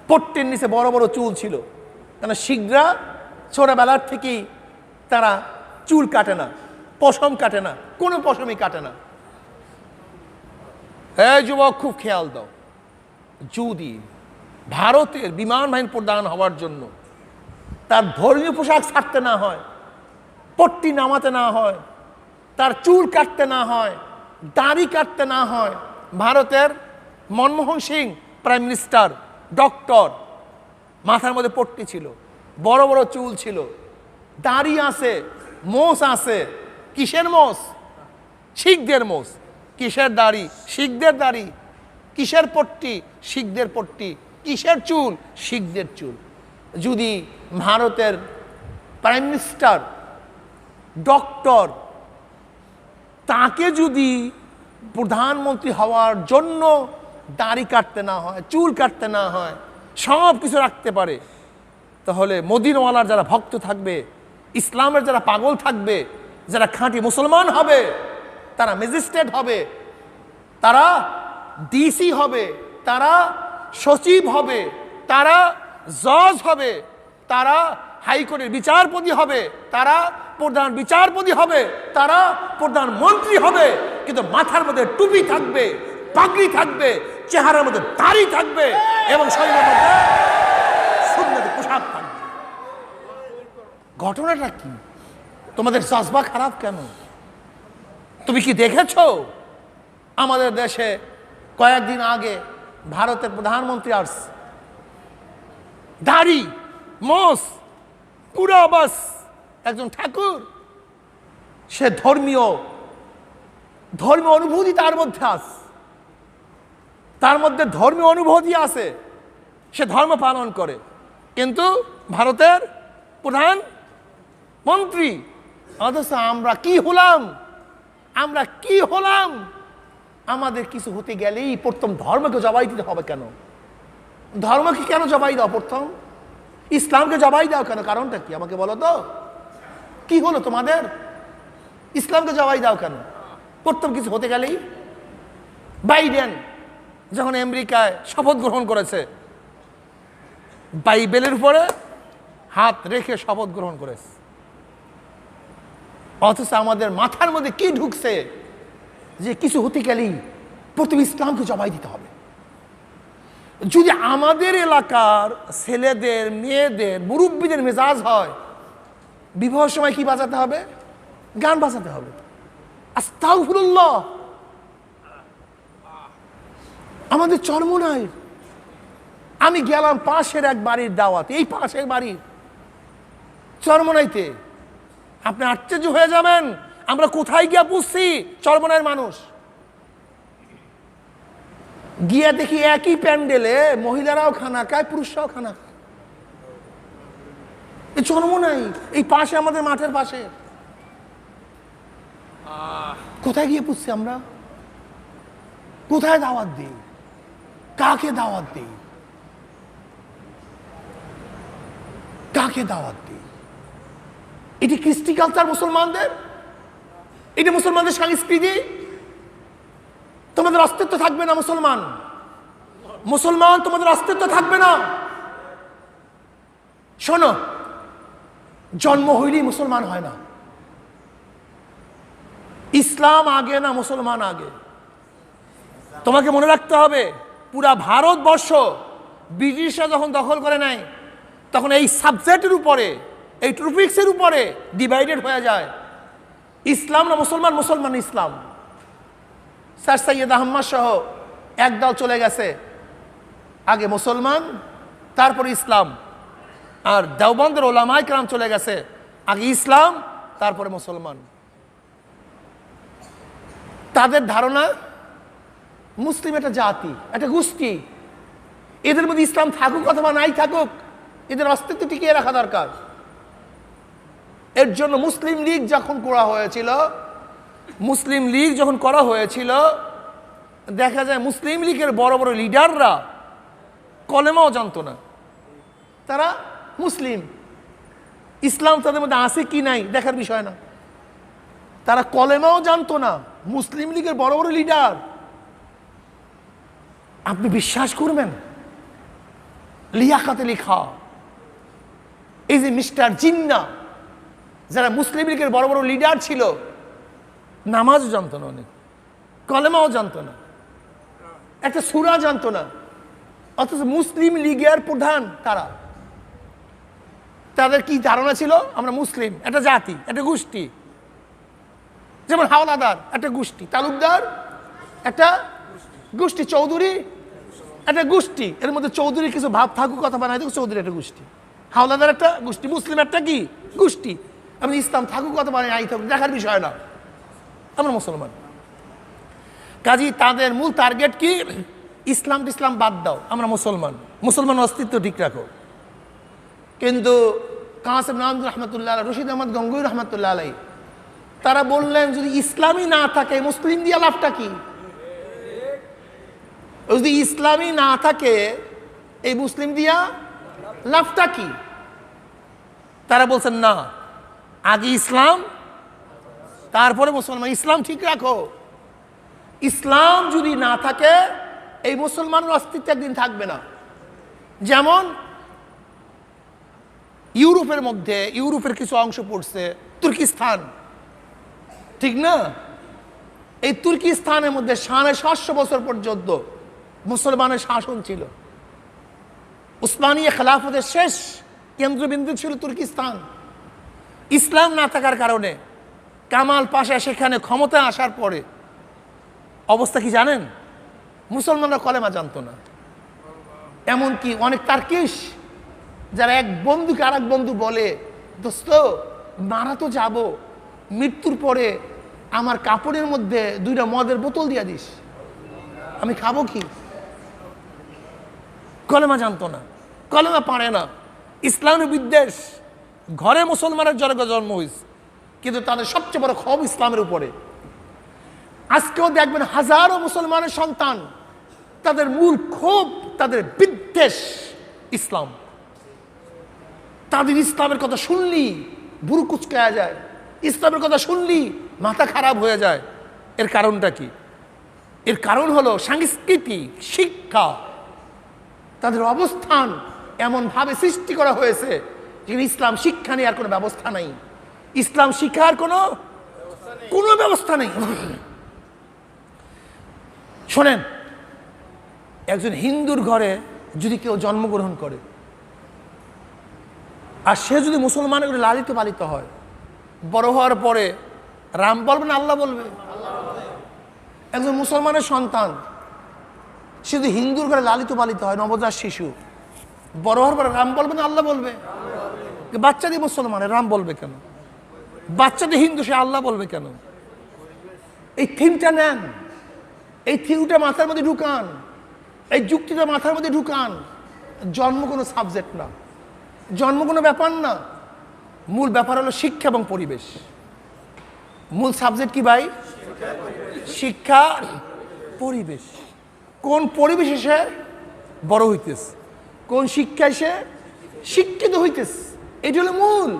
পট্টির নিচে বড় বড় চুল ছিল। কেন? শিখরা ছোটবেলার থেকেই তারা চুল কাটে না, পশম কাটে না, কোনো পশমই কাটে না। এই যুবক খুব খেয়াল দাও, যদি ভারতের বিমান বাহিনীর প্রধান হওয়ার জন্য তার ধর্মীয় পোশাক ছাড়তে না হয়, পট্টি নামাতে না হয়, তার চুল কাটতে না হয়, দাড়ি কাটতে না হয়। ভারতের Manmohan Singh prime minister, doctor, মাথার মধ্যে পট্টি ছিল, বড় বড় চুল ছিল, দাড়ি আছে, মোষ আছে। কিসের মোষ? শিখদের মোষ। কিসের দাড়ি? শিখদের দাড়ি। কিসের পট্টি? শিখদের পট্টি। কিসের চুল? শিখদের চুল। যদি ভারতের প্রাইম মিনিস্টার, ডক্টর, তাকে যদি প্রধানমন্ত্রী হওয়ার জন্য দাড়ি কাটতে না হয়, চুল কাটতে না হয়, সব কিছু রাখতে পারে, তাহলে মদিনাওয়ালার যারা ভক্ত থাকবে, ইসলামের যারা পাগল থাকবে, যারা খাঁটি মুসলমান হবে, তারা ম্যাজিস্ট্রেট হবে, তারা ডিসি হবে, তারা সচিব হবে, তারা জজ হবে, তারা হাইকোর্টের বিচারপতি হবে, তারা প্রধান বিচারপতি হবে, তারা প্রধানমন্ত্রী হবে। কিন্তু মাথার মধ্যে টুপি থাকবে, পাগড়ি থাকবে, চেহারার মধ্যে দাড়ি থাকবে এবং শরীরের মধ্যে সুন্নতি পোশাক থাকবে। ঘটনাটা কি? তোমাদের জজবা খারাপ কেন? তুমি কি দেখেছো আমাদের দেশে কয়েকদিন আগে ভারতের প্রধানমন্ত্রী আসছে, দাড়ি মোস পুরা বাস, একজন ঠাকুর, সে ধর্মীয় অনুভূতি তার মধ্যে আছে, তার মধ্যে ধর্মীয় অনুভূতি আছে, সে ধর্ম পালন করে, কিন্তু ভারতের প্রধান মন্ত্রী। অথচ আমরা কি হলাম, আমাদের কিছু হতে গেলেই প্রথম ধর্মকে জবাই দিতে হবে কেন? ধর্মকে কেন জবাই দাও? প্রথম ইসলামকে জবাই দাও কেন? কারণটা কি আমাকে বলো তো, কি হলো তোমাদের? ইসলামকে জবাই দাও কেন প্রথম কিছু হতে গেলেই? বাইডেন যখন আমেরিকায় শপথ গ্রহণ করেছে, বাইবেলের উপরে হাত রেখে শপথ গ্রহণ করেছে, অথচ আমাদের মাথার মধ্যে কি ঢুকছে যে কিছু হতে গেলেই প্রথম ইসলামকে জবাই দিতে হবে। যদি আমাদের এলাকার ছেলেদের, মেয়েদের, মুরব্বীদের মেজাজ হয়, বিবাহের সময় কি বাজাতে হবে? গান বাজাতে হবে, আস্তাগফিরুল্লাহ। আমাদের চর্ম নাই। আমি গেলাম পাশের এক বাড়ির দাওয়াতে, এই পাশের বাড়ির চরমনাইতে, আপনি আশ্চর্য হয়ে যাবেন আমরা কোথায় গিয়া পুষছি চরমনাইয়ের মানুষ। গিয়া দেখি একই প্যান্ডেলে মহিলারাও খানা খায়, পুরুষরাও খানা খায়। এই চরমনাই, এই পাশে আমাদের মাঠের পাশে, কোথায় গিয়ে পুষছি আমরা? কোথায় দাওয়াত দিই? কাকে দাওয়াত দিই? কাকে দাওয়াত দিই? এটি কৃষ্টি কালচার মুসলমানদের, এটি মুসলমানদের সংস্কৃতি। তোমাদের অস্তিত্ব থাকবে না মুসলমান, তোমাদের অস্তিত্ব থাকবে না। শোনো, জন্ম হইলেই মুসলমান হয় না। ইসলাম আগে না মুসলমান আগে? তোমাকে মনে রাখতে হবে, পুরা ভারতবর্ষ ব্রিটিশরা যখন দখল করে নেয়, তখন এই সাবজেক্টের উপরে, এই টপিক্সের উপরে ডিভাইডেড হয়ে যায়, ইসলাম না মুসলমান, মুসলমান ইসলাম। স্যার সৈয়দ আহমদ সহ একদল চলে গেছে, আগে মুসলমান তারপরে ইসলাম, আর দেওবন্দের ওলামায়ে কেরাম চলে গেছে, আগে ইসলাম তারপরে মুসলমান। তাদের ধারণা মুসলিম একটা জাতি, একটা গোষ্ঠী, এদের মধ্যে ইসলাম থাকুক অথবা নাই থাকুক, এদের অস্তিত্ব টিকিয়ে রাখা দরকার। এর জন্য মুসলিম লীগ যখন করা হয়েছিল, দেখা যায় মুসলিম লীগের বড় বড় লিডাররা কলেমাও জানতো না। তারা মুসলিম, ইসলাম তাদের মধ্যে আছে কি নাই দেখার বিষয় না, তারা কলেমাও জানতো না। মুসলিম লীগের বড় বড় লিডার, আপনি বিশ্বাস করবেন, লিয়াকাতে লেখা, এই যে মিস্টার জিন্না, যারা মুসলিম লীগের বড় বড় লিডার ছিল, নামাজও জানতো না, অনেক কলেমাও জানতো না, একটা সূরা জানতো না, অথচ মুসলিম লীগের প্রধান তারা। তাদের কি ধারণা ছিল? আমরা মুসলিম, একটা জাতি, একটা গোষ্ঠী। যেমন হাওলাদার একটা গোষ্ঠী, তালুকদার একটা গোষ্ঠী, চৌধুরী একটা গোষ্ঠী, এর মধ্যে চৌধুরী কিছু ভাব থাকুক কথা বানাই থাকুক, চৌধুরী একটা গোষ্ঠী, হাওলাদার একটা গোষ্ঠী, মুসলিম একটা কি গোষ্ঠী। আমি ইসলাম থাকুক কথা বানাই আই থাকুক দেখার বিষয় না, আমরা মুসলমান। কাজী তাদের মূল টার্গেট কি? ইসলাম বাদ দাও, আমরা মুসলমান অস্তিত্ব ঠিক রাখো। কিন্তু কাসেম নামদুল রহমতুল্লাহ, রশিদ আহমদ গঙ্গুই রহমতুল্লাহ আলাই, তারা বললেন যদি ইসলামই না থাকে মুসলিম দিয়া লাভটা কি? যদি ইসলামই না থাকে এই মুসলিম দিয়া লাভটা কি? তারা বলছেন না, আগে ইসলাম তারপরে মুসলমান, ইসলাম ঠিক রাখো। ইসলাম যদি না থাকে এই মুসলমানের অস্তিত্ব একদিন থাকবে না। যেমন ইউরোপের কিছু অংশ পড়ছে তুর্কিস্তান, ঠিক না? এই তুর্কিস্তানের মধ্যে 750 বছর পর্যন্ত মুসলমানের শাসন ছিল। উসমানীয় খেলাফতের শেষ কেন্দ্রবিন্দু ছিল তুর্কিস্তান। ইসলাম না থাকার কারণে কামাল পাশা সেখানে ক্ষমতা আসার পরে অবস্থা কি জানেন? মুসলমানরা কলেমা জানতো না। এমনকি অনেক তার্কিশ যারা এক বন্ধুকে আর এক বন্ধু বলে, দোস্ত মারা তো যাব, মৃত্যুর পরে আমার কাপড়ের মধ্যে 2টা মদের বোতল দিয়া দিস, আমি খাবো কি? কলেমা জানতো না, কলেমা পারে না। ইসলামের বিদ্বেষ, ঘরে মুসলমানের জন্ম হয়েছে, কিন্তু তাদের সবচেয়ে বড় ক্ষোভ ইসলামের উপরে। আজকেও দেখবেন হাজারো মুসলমানের সন্তান, তাদের মূল ক্ষোভ, তাদের বিদ্বেষ ইসলাম। তাদের ইসলামের কথা শুনলি বুড়ো কুচকায়া যায়, ইসলামের কথা শুনলি মাথা খারাপ হয়ে যায়। এর কারণটা কি? এর কারণ হলো সাংস্কৃতিক শিক্ষা। তাদের অবস্থান এমনভাবে সৃষ্টি করা হয়েছে যে ইসলাম শিক্ষা নেওয়ার কোনো ব্যবস্থা নেই, ইসলাম শিক্ষার কোনো ব্যবস্থা নেই। শোনেন, একজন হিন্দুর ঘরে যদি কেউ জন্মগ্রহণ করে আর সে যদি মুসলমানের ঘরে লালিত পালিত হয়, বড় হওয়ার পরে রাম বলবে না আল্লাহ বলবে? একজন মুসলমানের সন্তান সে যদি হিন্দুর ঘরে লালিত পালিত হয়, নবজাত শিশু, বড় হওয়ার পরে রাম বলবে না আল্লাহ বলবে? বাচ্চা দিয়ে মুসলমানের রাম বলবে কেন? বাচ্চা দিয়ে হিন্দু সে আল্লাহ বলবে কেন? এই থিমটা নেন, এই থিওরিটা মাথার মধ্যে ঢুকান, এই যুক্তিটা মাথার মধ্যে ঢুকান। জন্ম কোনো সাবজেক্ট না, জন্ম কোনো ব্যাপার না। মূল ব্যাপার হলো শিক্ষা এবং পরিবেশ। মূল সাবজেক্ট কি ভাই? শিক্ষা, পরিবেশ। কোন পরিবেশে সে বড় হইতেছে, কোন শিক্ষায় সে শিক্ষিত হইতেছে, এটি হলো মূল।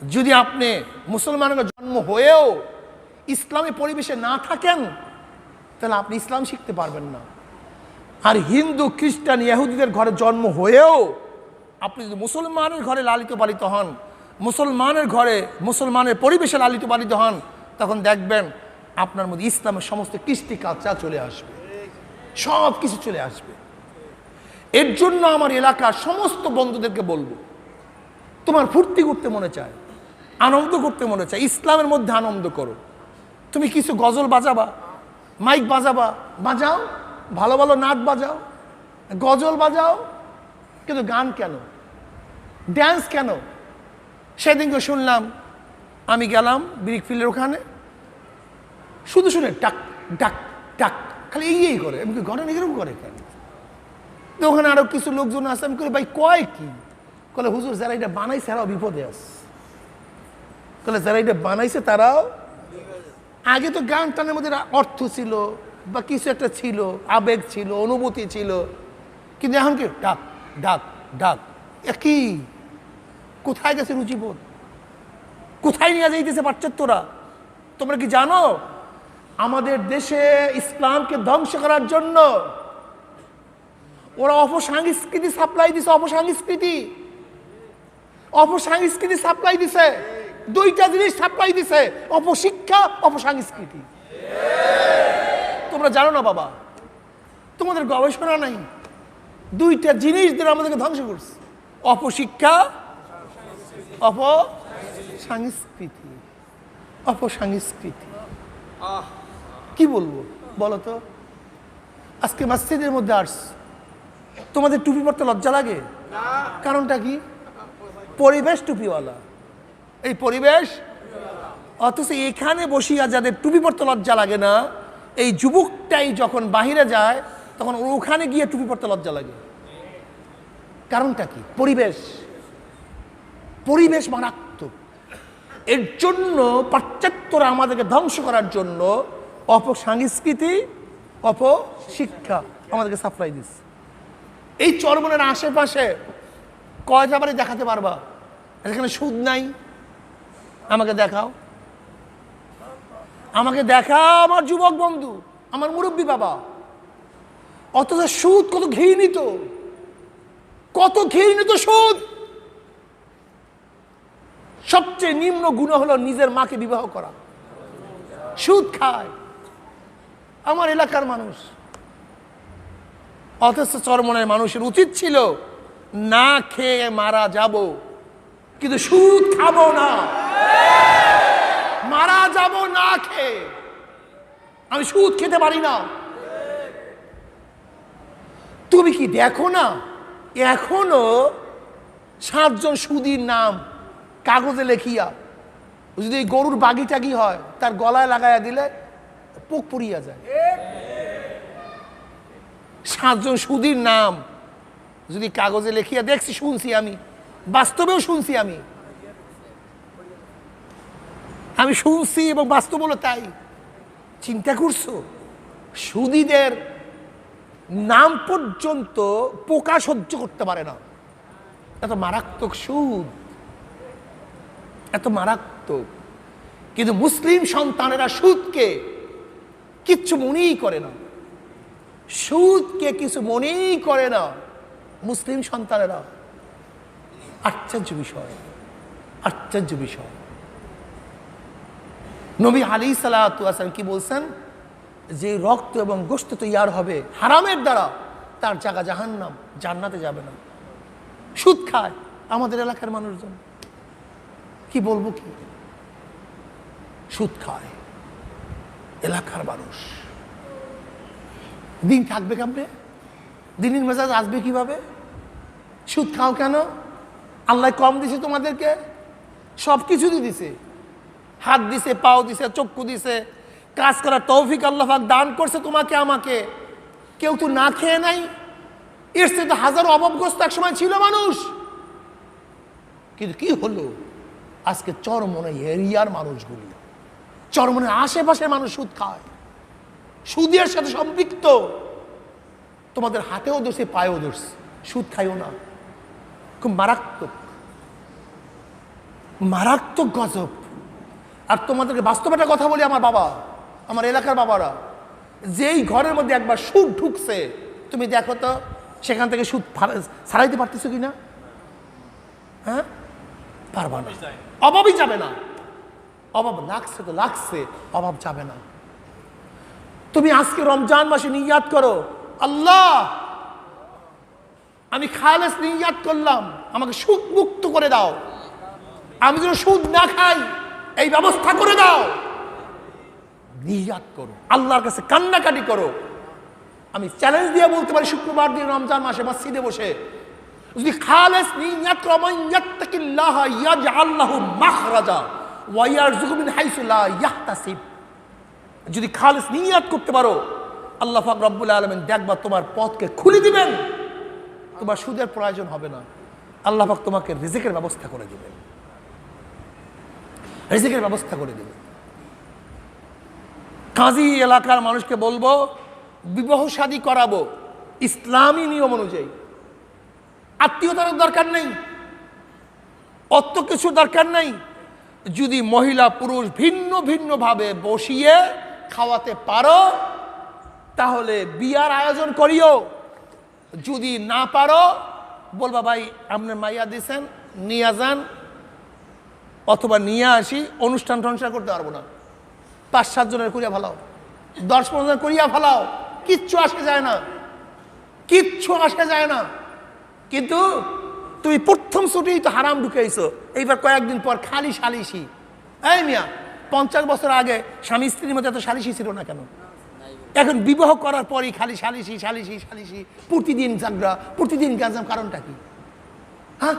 যদি আপনি মুসলমানের জন্ম হয়েও ইসলামী পরিবেশে না থাকেন, তাহলে আপনি ইসলাম শিখতে পারবেন না। আর হিন্দু খ্রিস্টান ইহুদিদের ঘরে জন্ম হয়েও আপনি যদি মুসলমানের ঘরে লালিত পালিত হন, মুসলমানের ঘরে মুসলমানের পরিবেশে লালিত পালিত হন, তখন দেখবেন আপনার মধ্যে ইসলামের সমস্ত কৃষ্টি কালচার চলে আসবে, সব কিছু চলে আসবে। এর জন্য আমার এলাকার সমস্ত বন্ধুদেরকে বলবো, তোমার ফুর্তি করতে মনে চায়, আনন্দ করতে মনে চায়, ইসলামের মধ্যে আনন্দ করো। তুমি কিছু গজল বাজাবা, মাইক বাজাবা, বাজাও, ভালো ভালো নাট বাজাও, গজল বাজাও, কিন্তু গান কেন, ড্যান্স কেন? সেদিনকে শুনলাম, আমি গেলাম ব্রিক ফিল্ডের ওখানে, শুধু শুনে ডাক ডাক ডাক, খালি এই করে। আমি ঘটনা এরকম করে কেন? তো ওখানে আরো কিছু লোকজন আসে, আমি করি ভাই কয় কি? বলে হুজুর যারা এটা বানাইছে তারাও বিপদে আছে। বলে যারা এটা বানাইছে তারাও, আগে তো গান টানের মধ্যে অর্থ ছিল বা কিছু একটা ছিল, আবেগ ছিল, অনুভূতি ছিল, কিন্তু এখন কি ডাক ডাক ডাক, কি কোথায় গেছে রুচিবোধ? কোথায় নিয়ে যাইতেছে পাশ্চাত্যরা? তোমরা কি জানো আমাদের দেশে ইসলামকে ধ্বংস করার জন্য ওরা অপসংস্কৃতি সাপ্লাই দিছে, অপসংস্কৃতি সাপ্লাই দিছে। 2টা জিনিস সাপ্লাই দিছে, অপশিক্ষা, অপসংস্কৃতি। তোমরা জানো না বাবা, তোমাদের গবেষণা নাই। 2টা জিনিস দিয়ে আমাদেরকে ধ্বংস করছে, অপশিক্ষা, অপসংস্কৃতি। অপসংস্কৃতি কি বলবো বলো তো? আজকে মসজিদের মধ্যে আসছ, তোমাদের টুপি পরতে লজ্জা লাগে? কারণটা কি? পরিবেশ টুপিওয়ালা, এই পরিবেশ। অথচ এখানে বসিয়া যাদের টুপি পরতে লজ্জা লাগে না, এই যুবকটাই যখন বাহিরে যায় তখন ওখানে গিয়ে টুপি পরতে লজ্জা লাগে। কারণটা কি? পরিবেশ। পরিবেশ মারাত্মক। এর জন্য পাশ্চাত্যরা আমাদেরকে ধ্বংস করার জন্য অপসংস্কৃতি, অপশিক্ষা আমাদেরকে সাপ্লাই দিচ্ছে। এই চরমনের আশেপাশে কয়টা বাড়ি দেখাতে পারবা এখানে সুদ নাই? আমাকে দেখাও, আমাকে দেখাও আমার যুবক বন্ধু, আমার মুরব্বী বাবা। অথচ সুদ কত ঘৃণিত, কত ঘৃণিত সুদ। সবচেয়ে নিম্ন গুণ হলো নিজের মাকে বিবাহ করা। সুদ খায় আমার এলাকার মানুষ। অথচ চরমনের মানুষের উচিত ছিল না খেয়ে মারা যাব, কিন্তু সুদ খাবো না, মারা যাব না খেয়ে। আমি সুদ খেতে পারি না। তুমি কি দেখো না এখনো 7 জন সুদীর নাম কাগজে লেখিয়া, যদি গরুর বাগি টাগি হয় তার গলায় লাগাইয়া দিলে পোক পড়িয়া যায়। 7 জন সুদীর নাম যদি কাগজে লেখিয়া, দেখছি, শুনছি, আমি বাস্তবেও শুনছি, আমি শুনছি এবং বাস্তব হলো তাই। চিন্তা করছো সুদীদের নাম পর্যন্ত পোকা সহ্য করতে পারে না, এত মারাত্মক সুদ, এত মারাত্মক। কিন্তু মুসলিম সন্তানেরা সুদকে কিচ্ছু মনেই করে না, সুদকে কিছু মনেই করে না মুসলিম সন্তানেরা। আশ্চর্য বিষয়, আশ্চর্য বিষয়। নবী আলাইহিস সালাতু ওয়াস সালাম কি বলছেন? যে রক্ত এবং গোশত তৈয়ার হবে হারামের দ্বারা, তার জায়গা জাহান্নাম, জান্নাতে যাবে না। সুদ খায় আমাদের এলাকার মানুষজন, কি বলবো, কি সুদ খায় এলাকার মানুষ। দিন থাকবে কেমনে? দিনের মেজাজ আসবে কিভাবে? সুদ খাও কেন? আল্লাহ কম দিছে তোমাদেরকে? সব কিছু দিছে, হাত দিছে, পাও দিছে, চক্ষু দিছে, কাজ করার তৌফিক আল্লাহ পাক দান করছে তোমাকে আমাকে। কেউ তো না খেয়ে নাই, এর সাথে হাজারো অভাবগ্রস্ত এক সময় ছিল মানুষ। কিন্তু কি হলো? আজকে চরমনে এরিয়ার মানুষগুলি, চরমনের আশেপাশে মানুষ সুদ খায়, সুদের সাথে সম্পৃক্ত। তোমাদের হাতেও ধরছে, পায়েও ধরছে, সুদ খাইও না। খুব মারাত্মক, মারাত্মক গজব। আর তোমাদেরকে বাস্তব একটা কথা বলি, আমার বাবা, আমার এলাকার বাবারা, যেই ঘরের মধ্যে একবার সুদ ঢুকছে, তুমি দেখো তো সেখান থেকে সুদ ছাড়াইতে পারতেছো কিনা? হ্যাঁ, পারবা না। অভাবই যাবে না। অভাব লাগছে তো লাগছে, অভাব যাবে না। তুমি আজকে রমজান মাসে নিয়াত করো, আল্লাহ আমি খালেস নিয়াত করলাম, আমাকে সুদ মুক্ত করে দাও, আমি যেন সুদ না খাই এই ব্যবস্থা করে দাও। নিয়াত করো, আল্লাহর কাছে কান্নাকাটি করো। আমি চ্যালেঞ্জ দিয়ে বলতে পারি, শুক্রবার দিন রমজান মাসে মসজিদে বসে যদি খালেস নিয়াত করো, মান ইয়াত্তাকিল্লাহ ইয়াজআল লাহু মাখরাজা ওয়া ইয়ারযুকহু মিন হাইসু লা ইয়াহতাসিব, যদি খালেস নিয়াত করতে পারো, আল্লাহ পাক রব্বুল আলামিন দেখবা তোমার পথকে খুলে দিবেন, তোমার সুদের প্রয়োজন হবে না। আল্লাহ পাক তোমাকে রিজিকের ব্যবস্থা করে দিবেন, রিজিকের ব্যবস্থা করে দিবেন। কাজী এলাকার মানুষকে বলবো, বিবাহ শাদী করাবো ইসলামী নিয়ম অনুযায়ী। আত্মীয়তার দরকার নেই, অত কিছু দরকার নেই। যদি মহিলা পুরুষ ভিন্ন ভিন্ন ভাবে বসিয়ে খাওয়াতে পারো তাহলে বিয়ার আয়োজন করিও। যদি না পারো বলবা, ভাই আপনার মাইয়া দিছেন, নিয়ে যান, অথবা নিয়ে আসি, অনুষ্ঠান টনুষ্ঠান করতে পারবো না, 5-7 জনের করিয়া ফেলাও, 10-15 জন করিয়া ফেলাও, কিচ্ছু আসে যায় না, কিচ্ছু আসে যায় না। কিন্তু তুমি প্রথম ছুটেই তো হারাম ঢুকেইছো, এইবার কয়েকদিন পর খালি সালিশি। এই মিয়া, 50 বছর আগে স্বামী স্ত্রীর মধ্যে এত সালিশি ছিল না কেন? এখন বিবাহ করার পরই খালি সালিশি সালিশি সালিশি, প্রতিদিন ঝগড়া, প্রতিদিন গাজাম। কারণটা কি? হ্যাঁ,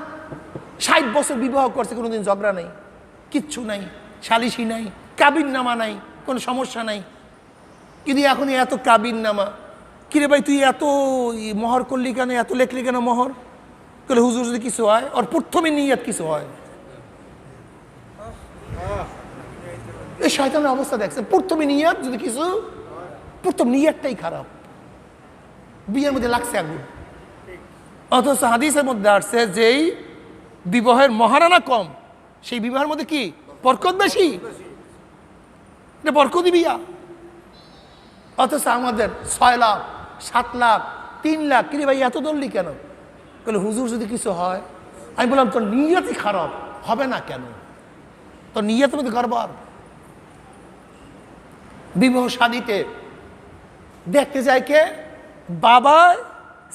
60 বছর বিবাহ করছে, কোনোদিন ঝগড়া নাই, কিচ্ছু নাই, সালিশি নাই, কাবিন নামা নাই, কোনো সমস্যা নাই। কিন্তু এখন এত কাবিন নামা, কিরে ভাই তুই এত মহর করলি কেন, এত লেখলি কেন মহর? বলে হুজুর যদি কিছু হয়, ওর প্রথমে নিয়াত কিছু হয়। এই শয়তানের অবস্থা দেখছেন, প্রথমে নিয়াত যদি কিছু, প্রথম নিয়াতটাই খারাপ, বিয়ের মধ্যে লাগছে আগুন। অথচ হাদিসের মধ্যে আসছে যেই বিবাহের মহারানা কম, সেই বিবাহের মধ্যে কি বরকত বেশি, এটা বরকতি বিয়া। অথচ আমাদের 6 লাখ, 7 লাখ, 3 লাখ, কিরে ভাই এত দললি কেন? বলে হুজুর যদি কিছু হয়। আমি বললাম তোর নিয়তই খারাপ, হবে না কেন? তোর নিয়তের মধ্যে গড়বড়। বিবাহ শাদীতে দেখতে যায় কে? বাবা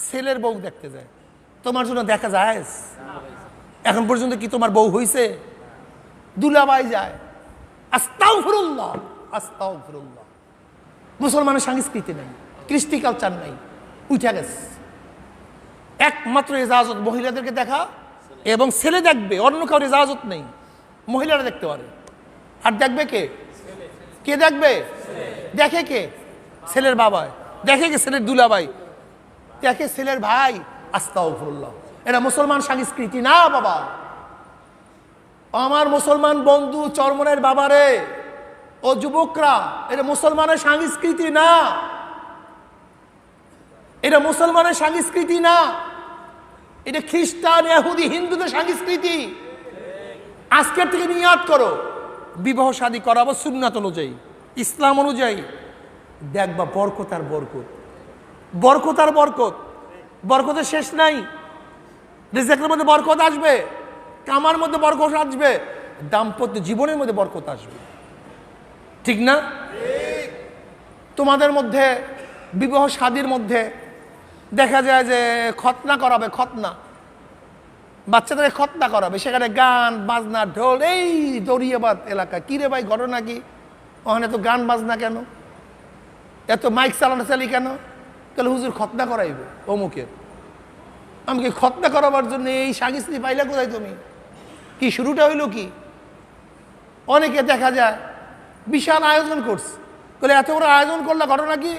ছেলের বউ দেখতে যায়। তোমার জন্য দেখা যায়? এখন পর্যন্ত কি তোমার বউ হইছে? দুলাভাই যায়। আস্তাগফিরুল্লাহ, আস্তাগফিরুল্লাহ। মুসলমানের সংস্কৃতি নেই, কৃষ্টি কালচার নেই, উঠে গেছে। একমাত্র ইজাজত মহিলাদেরকে দেখা এবং ছেলে দেখবে, অন্য কারোর ইজাজত নেই। মহিলারা দেখতে পারে। আর দেখবে কে? কে দেখবে? দেখে কে? ছেলের বাবা। দেখে কে? ছেলের দুলাভাই। দেখে ছেলের ভাই। আস্তাগফিরুল্লাহ। এটা মুসলমান সংস্কৃতি না বাবা। আমার মুসলমান বন্ধু চরমনের বাবারে ও যুবকরা, এটা মুসলমানের সংস্কৃতি না। এটা মুসলমানের সংস্কৃতি না, এটা খ্রিস্টান, ইহুদি, হিন্দুদের সংস্কৃতি। আজকের থেকে নিয়াত করো, বিবাহ শাদী করাবো সুন্নাত অনুযায়ী, ইসলাম অনুযায়ী। দেখবা বরকত আর বরকত, বরকত আর বরকত। বরকতের শেষ নাই। রিজেকের মধ্যে বরকত আসবে, কামার মধ্যে বরকত আসবে, দাম্পত্য জীবনের মধ্যে বরকত আসবে। ঠিক না? তোমাদের মধ্যে বিবাহ শাদীর মধ্যে দেখা যায় যে খতনা করাবে, খতনা, বাচ্চাদের খতনা করাবে, সেখানে গান বাজনা ঢোল, এই দরিয়াবাদ এলাকা। কি রে ভাই, ঘটনা কি? ওখানে তো গান বাজনা কেন, এত মাইক চালানো চালি কেন? তাহলে হুজুর খতনা করাইবে অমুকের। আমি কি খতনা করাবার জন্য এই সংস্কৃতি পাইলে কোথায় তুমি? কি শুরুটা হইল কি? অনেকে দেখা যায় বিশাল আয়োজন করছে, বলে এত বড় আয়োজন করলে ঘটনা কি?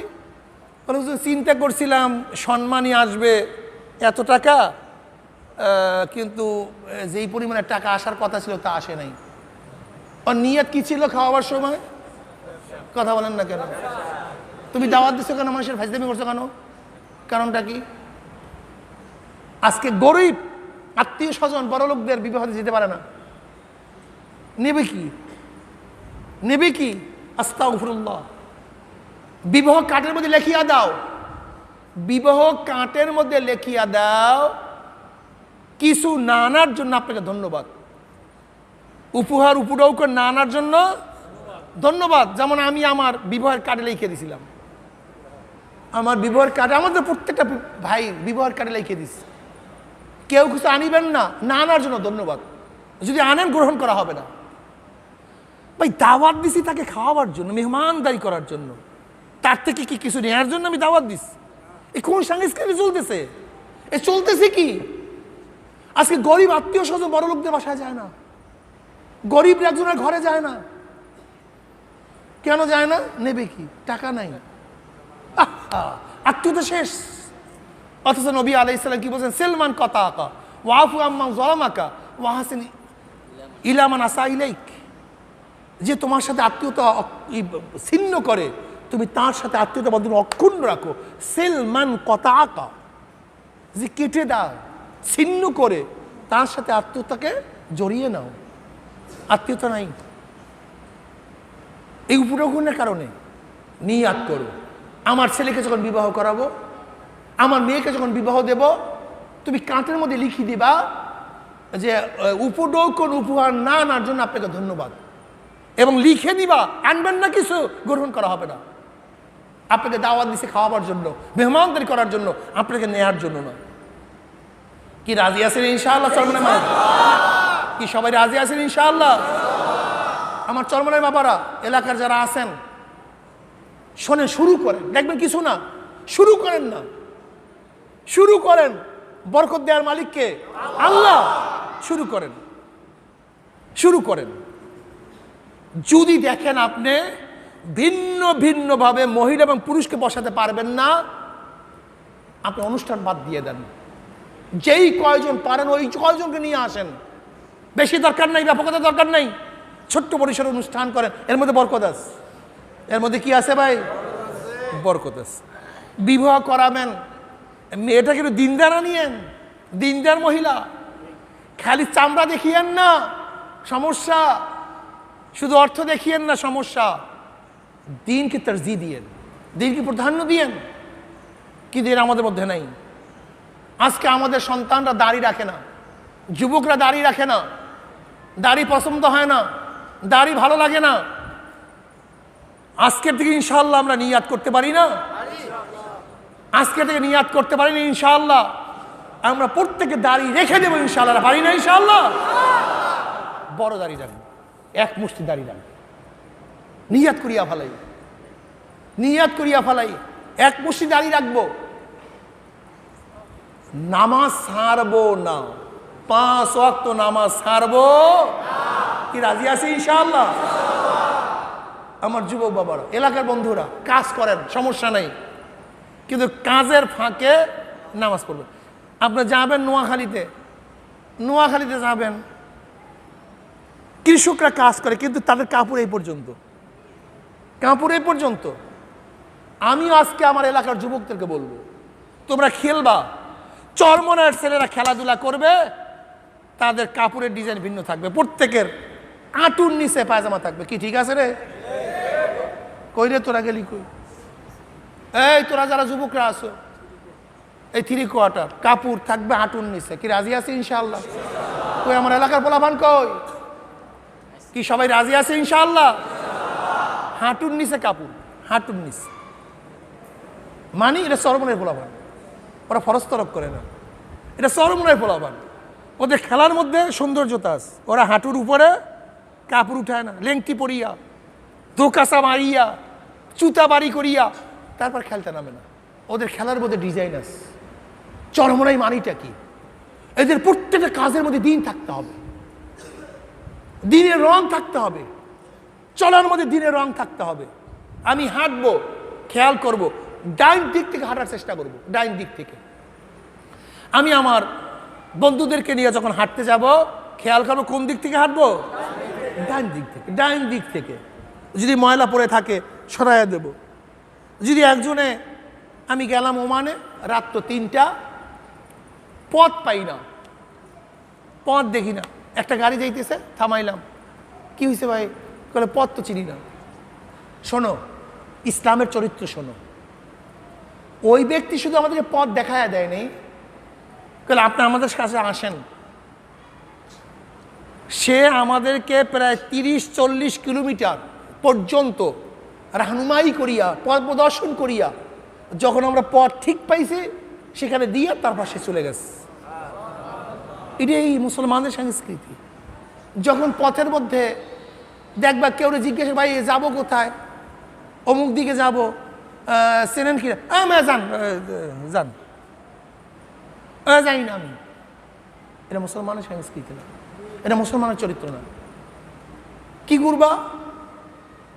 বলে হুজুর চিন্তা করছিলাম সম্মানই আসবে এত টাকা, কিন্তু যেই পরিমাণে টাকা আসার কথা ছিল তা আসে নাই। আর নিয়ত কি ছিল খাওয়াবার সময়? কথা বলেন না কেন? তুমি দাওয়াত দিচ্ছ কেন? মানুষের ফাইজলামি করছো কেন? কারণটা কি? আজকে গরিব আত্মীয় স্বজন বড় লোকদের বিবাহে যেতে পারে না, নেবে কি? নেবে কি? আস্তাগফিরুল্লাহ। বিবাহ কার্ডের মধ্যে লেখিয়া দাও, বিবাহ কার্ডের মধ্যে লেখিয়া দাও কিছু না আনার জন্য আপনাকে ধন্যবাদ। উপহার উপঢৌক না আনার জন্য ধন্যবাদ। যেমন আমি আমার বিবাহের কার্ডে লিখে দিয়েছিলাম, আমার বিবাহের কার্ডে, আমাদের প্রত্যেকটা ভাই বিবাহের কার্ডে লিখে দিস, কেউ কিছু আনিবেন না, না আনার জন্য ধন্যবাদ। যদি আনেন গ্রহণ করা হবে না। ভাই দাওয়াত দিছি তাকে খাওয়াবার জন্য, মেহমানদারি করার জন্য, তার থেকে কি কিছু নেওয়ার জন্য আমি দাওয়াত দিস? এই কোন সংস্কৃতি চলতেছে? এ চলতেছে কি? আজকে গরিব আত্মীয় স্বজন বড় লোকদের বাসায় যায় না, গরিব একজনের ঘরে যায় না। কেন যায় না? নেবে কি? টাকা নাই, আত্মীয়তা শেষ। অথচ নবী আলাইহিস সালাম কি বলছেন? সেলমান কথা আকা ওয়াফু আম্মান যালামাকা ওয়াহসিন ইলা মান আসা ইলাইক। যে তোমার সাথে আত্মীয়তা ছিন্ন করে, তুমি তার সাথে আত্মীয়তা বন্ধন অক্ষুণ্ণ রাখো। সেলমান কথা আকা, যে কেটে দাও, ছিন্ন করে, তার সাথে আত্মীয়তাকে জড়িয়ে নাও। আত্মীয়তা নাই, এই উপলক্ষণের কারণে নিয়াত করো। আমার ছেলেকে যখন বিবাহ করাবো, আমার মেয়েকে যখন বিবাহ দেব, তুমি কাঁটের মধ্যে লিখি দিবা যে উপঢৌকন উপহার না আনার জন্য আপনাকে ধন্যবাদ, এবং লিখে দিবা আনবেন না কিছু, গ্রহণ করা হবে না। আপনাকে দাওয়াত দিছে খাওয়াবার জন্য, মেহমানদারি করার জন্য, আপনাকে নেয়ার জন্য না। কি রাজি আছেন ইনশাআল্লাহ? চরমনের মা কি সবাই রাজি আছেন ইনশাআল্লাহ? আমার চরমনের বাবারা, এলাকার যারা আছেন শোনেন, শুরু করেন। দেখবেন কিছু না, শুরু করেন না, শুরু করেন। বরকত দেওয়ার মালিককে আল্লাহ। শুরু করেন, শুরু করেন। যদি দেখেন আপনি ভিন্ন ভিন্ন ভাবে মহিলা এবং পুরুষকে বসাতে পারবেন না, আপনি অনুষ্ঠান বাদ দিয়ে দেন। যেই কয়জন পারেন ওই কয়জনকে নিয়ে আসেন, বেশি দরকার নাই, ব্যাপকতা দরকার নাই। ছোট্ট পরিসরে অনুষ্ঠান করেন, এর মধ্যে বরকত আছে। এর মধ্যে কি আছে ভাই? বরকত আছে। বিবাহ করাবেন, মেয়েটাকে একটু দিনদার আনিয়েন, দিনদার মহিলা। খালি চামড়া দেখিয়েন না, সমস্যা। শুধু অর্থ দেখিয়েন না, সমস্যা। দিনকে তরজি দিয়েন, দিনকে প্রাধান্য দিয়েন। কি দিন আমাদের মধ্যে নাই। আজকে আমাদের সন্তানরা দাড়ি রাখে না, যুবকরা দাড়ি রাখে না, দাড়ি পছন্দ হয় না, দাড়ি ভালো লাগে না। আজকের থেকে ইনশাআল্লাহ আমরা নিয়াত করতে পারি না? আজকে থেকে নিয়াত করতে পারি না ইনশাআল্লাহ? আমরা প্রত্যেকে দাড়ি রেখে দেবো ইনশাআল্লাহ। পারি না ইনশাআল্লাহ? বড় দাড়ি রাখবো, এক মুষ্টি দাড়ি রাখবো, নিয়াত করিয়া ফেলাই, নিয়াত করিয়া ফেলাই, এক মুষ্টি দাড়ি রাখবো। নামাজ ছাড়বো না, 5 ওয়াক্ত নামাজ ছাড়বো। কি রাজি আছে ইনশাআল্লাহ? আমার যুবক বাবারা, এলাকার বন্ধুরা, কাজ করেন, সমস্যা নেই, কিন্তু কাজের ফাঁকে নামাজ পড়বেন। আপনি যাবেন নোয়াখালীতে, নোয়াখালীতে যাবেন, কৃষকরা কাজ করে কিন্তু তাদের কাপড় এই পর্যন্ত, কাপড় এই পর্যন্ত। আমি আজকে আমার এলাকার যুবকদেরকে বলবো, তোমরা খেলবা, চরমনায়ের ছেলেরা খেলাধুলা করবে, তাদের কাপড়ের ডিজাইন ভিন্ন থাকবে, প্রত্যেকের আঁটুর নিচে পায়জামা থাকবে। কি ঠিক আছে রে? কই রে তোরা গেলি কই? এই তোরা যারা যুবকরা আছো, এই 3 কোয়ার্টার কাপড় থাকবে হাঁটুর নিচে। কি রাজি আছে ইনশাআল্লাহ? কই আমার এলাকার পোলাপান কই? কি সবাই রাজি আছে ইনশাআল্লাহ? হাঁটুর নিচে কাপড়, হাঁটুর নিচে। মানে এটা চরমনের পোলাপান, ওরা ফরজ তরক করে না, এটা চরমনের পোলাপান। ওদের খেলার মধ্যে সৌন্দর্যতা আছে, ওরা হাঁটুর উপরে কাপড় উঠায় না, লেংটি পরিয়া, দোকাসা মারিয়া, চুতা বাড়ি করিয়া তারপর খেলতে নামে না। ওদের খেলার মধ্যে ডিজাইন আছে। চরমনাই মানিটা কি? এদের প্রত্যেকটা কাজের মধ্যে দিন থাকতে হবে, দিনের রং থাকতে হবে, চলার মধ্যে দিনের রং থাকতে হবে। আমি হাঁটবো, খেয়াল করব, ডাইন দিক থেকে হাঁটার চেষ্টা করব, ডাইন দিক থেকে। আমি আমার বন্ধুদেরকে নিয়ে যখন হাঁটতে যাব, খেয়াল করবো কোন দিক থেকে হাঁটবো? ডাইন দিক থেকে, ডাইন দিক থেকে। যদি ময়লা পড়ে থাকে সরাইয়া দেব। যদি একজনে, আমি গেলাম ওমানে, রাত তো 3টা, পথ পাই না, পথ দেখি না, একটা গাড়ি যাইতেছে, থামাইলাম, কি হয়েছে ভাই? বলে পথ তো চিনি না। শোনো, ইসলামের চরিত্র শোনো। ওই ব্যক্তি শুধু আমাদেরকে পথ দেখায় দেয়নি, বলে আপনি আমাদের কাছে আসেন। সে আমাদেরকে প্রায় 30-40 কিলোমিটার পর্যন্ত রাহনুমাই করিয়া, পথ প্রদর্শন করিয়া, যখন আমরা পথ ঠিক পাইছি সেখানে দিয়ে তারপর সে চলে গেছে। এটাই মুসলমানদের সংস্কৃতি। যখন পথের মধ্যে দেখবা কেউ জিজ্ঞেস, ভাই যাবো কোথায়? অমুক দিকে যাবো, চেনেন কি? যান যান, জানি না আমি। এটা মুসলমানের সংস্কৃতি না, এটা মুসলমানের চরিত্র না। কি করবা?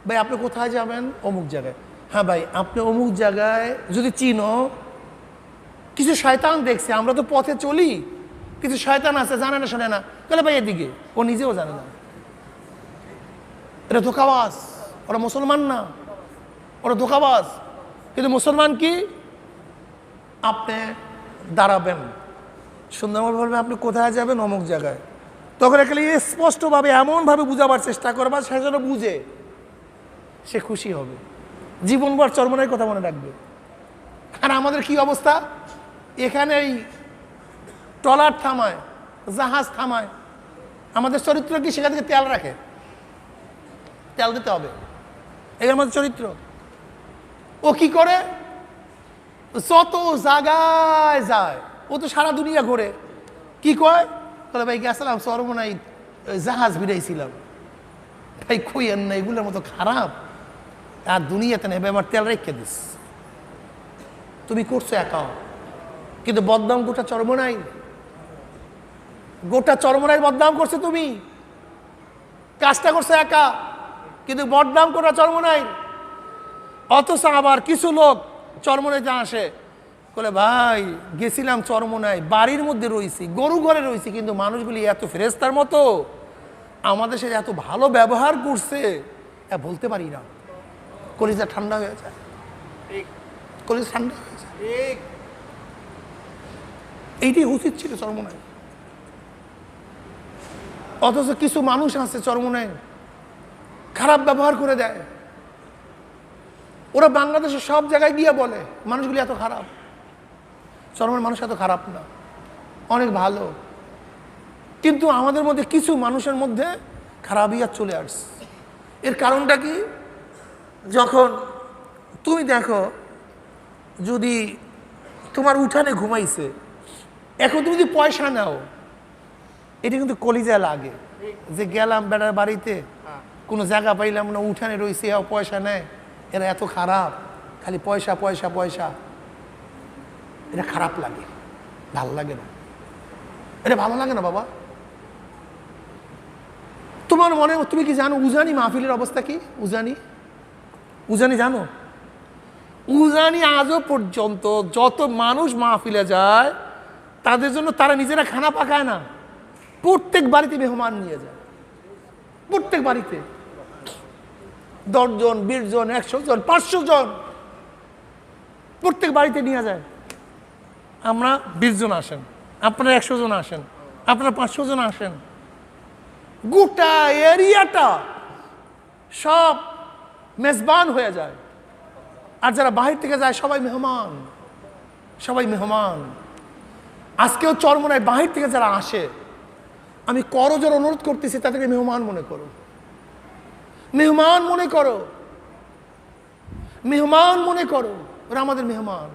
ভাই আপনি কোথায় যাবেন? অমুক জায়গায়। হ্যাঁ ভাই, আপনি অমুক জায়গায় যদি চিনো, কিছু শয়তান দেখছে, আমরা তো পথে চলি, কিছু শয়তান আছে, জানে না শোনে না, তাহলে ভাই এদিকে। ও নিজেও জানে না, এটা ধোঁকাবাজ। ওরা মুসলমান না, ওরা ধোঁকাবাজ। কিন্তু মুসলমান কি? আপনি দাঁড়াবেন, সুন্দরভাবে বলবেন আপনি কোথায় যাবেন? অমুক জায়গায়। তখন এখানে স্পষ্টভাবে এমনভাবে বুঝাবার চেষ্টা করবা সে যেন বুঝে, সে খুশি হবে, জীবনভর চরমনার কথা মনে রাখবে। আর আমাদের কি অবস্থা? এখানে এই ট্রলার থামায়, জাহাজ থামায়, আমাদের চরিত্র কি? সেখান থেকে তেল রাখে, তেল দিতে হবে, এই আমাদের চরিত্র। ও কি করে? যত জায়গায় যায়, ও তো সারা দুনিয়া ঘোরে। কি কয়? তাহলে ভাই গেছিলাম চরমনাই, জাহাজ ভিড়াইছিলাম। ভাই কইয়েন না, এগুলোর মতো খারাপ আর দুনিয়াতে নেবে। আমার তেল রেখে দিস, তুমি করছো একা, কিন্তু বদনাম গোটা চরমনাই, গোটা চরমনাই বদনাম করছে তুমি। কাজটা করছো একা, কিন্তু বদনাম গোটা চরমনাই। অথচ আবার কিছু লোক চরমনাইতে আসে, বলে ভাই গেছিলাম চরমনাই, বাড়ির মধ্যে রয়েছি, গরু ঘরে রয়েছি, কিন্তু মানুষগুলি এত ফেরেস্তার মতো আমাদের সাথে এত ভালো ব্যবহার করছে, বলতে পারি না। কলিজা ঠান্ডা হয়ে যায়, কলিজা ঠান্ডা হয়ে যায়। এইটাই উচিত ছিল চরমনাই। অথচ কিছু মানুষ আছে চরমনাই খারাপ ব্যবহার করে দেয়। ওরা বাংলাদেশের সব জায়গায় গিয়ে বলে মানুষগুলি এত খারাপ। চরমনাইয়ের মানুষ এত খারাপ না, অনেক ভালো। কিন্তু আমাদের মধ্যে কিছু মানুষের মধ্যে খারাপিয়াত চলে আসছে। এর কারণটা কি? যখন তুমি দেখো, যদি তোমার উঠানে ঘুমাইছে, এখন তুমি যদি পয়সা নাও, এটা কিন্তু কলিজা লাগে যে গেলাম বেড়ার বাড়িতে, কোনো জায়গা পাইলাম না, উঠানে রয়েছে, পয়সা নেয়, এরা এত খারাপ, খালি পয়সা পয়সা পয়সা। এটা খারাপ লাগে, ভালো লাগে না, এটা ভালো লাগে না বাবা। তোমার মনে, তুমি কি জানো উজানি মাহফিলের অবস্থা কি? উজানি জানো? উজানি আজও পর্যন্ত যত মানুষ মাহফিলে যায় তাদের জন্য তারা নিজেরা খানা পাকায় না, প্রত্যেক বাড়িতে মেহমান নিয়ে যায়, প্রত্যেক বাড়িতে 10 জন 20 জন 100 জন 500 জন প্রত্যেক বাড়িতে নিয়ে যায়। আমরা 20 জন আসেন, আপনারা 100 জন আসেন, আপনারা 500 জন আসেন, গোটা এরিয়াটা সব মেজবান হয়ে যায়। আর যারা বাহির থেকে যায় সবাই মেহমান, সবাই মেহমান। আজকেও চরমোনায় বাহির থেকে যারা আসে, আমি করজোর অনুরোধ করতেছি তাদেরকে মেহমান মনে করো, মেহমান মনে করো, মেহমান মনে করো। ওরা আমাদের মেহমান,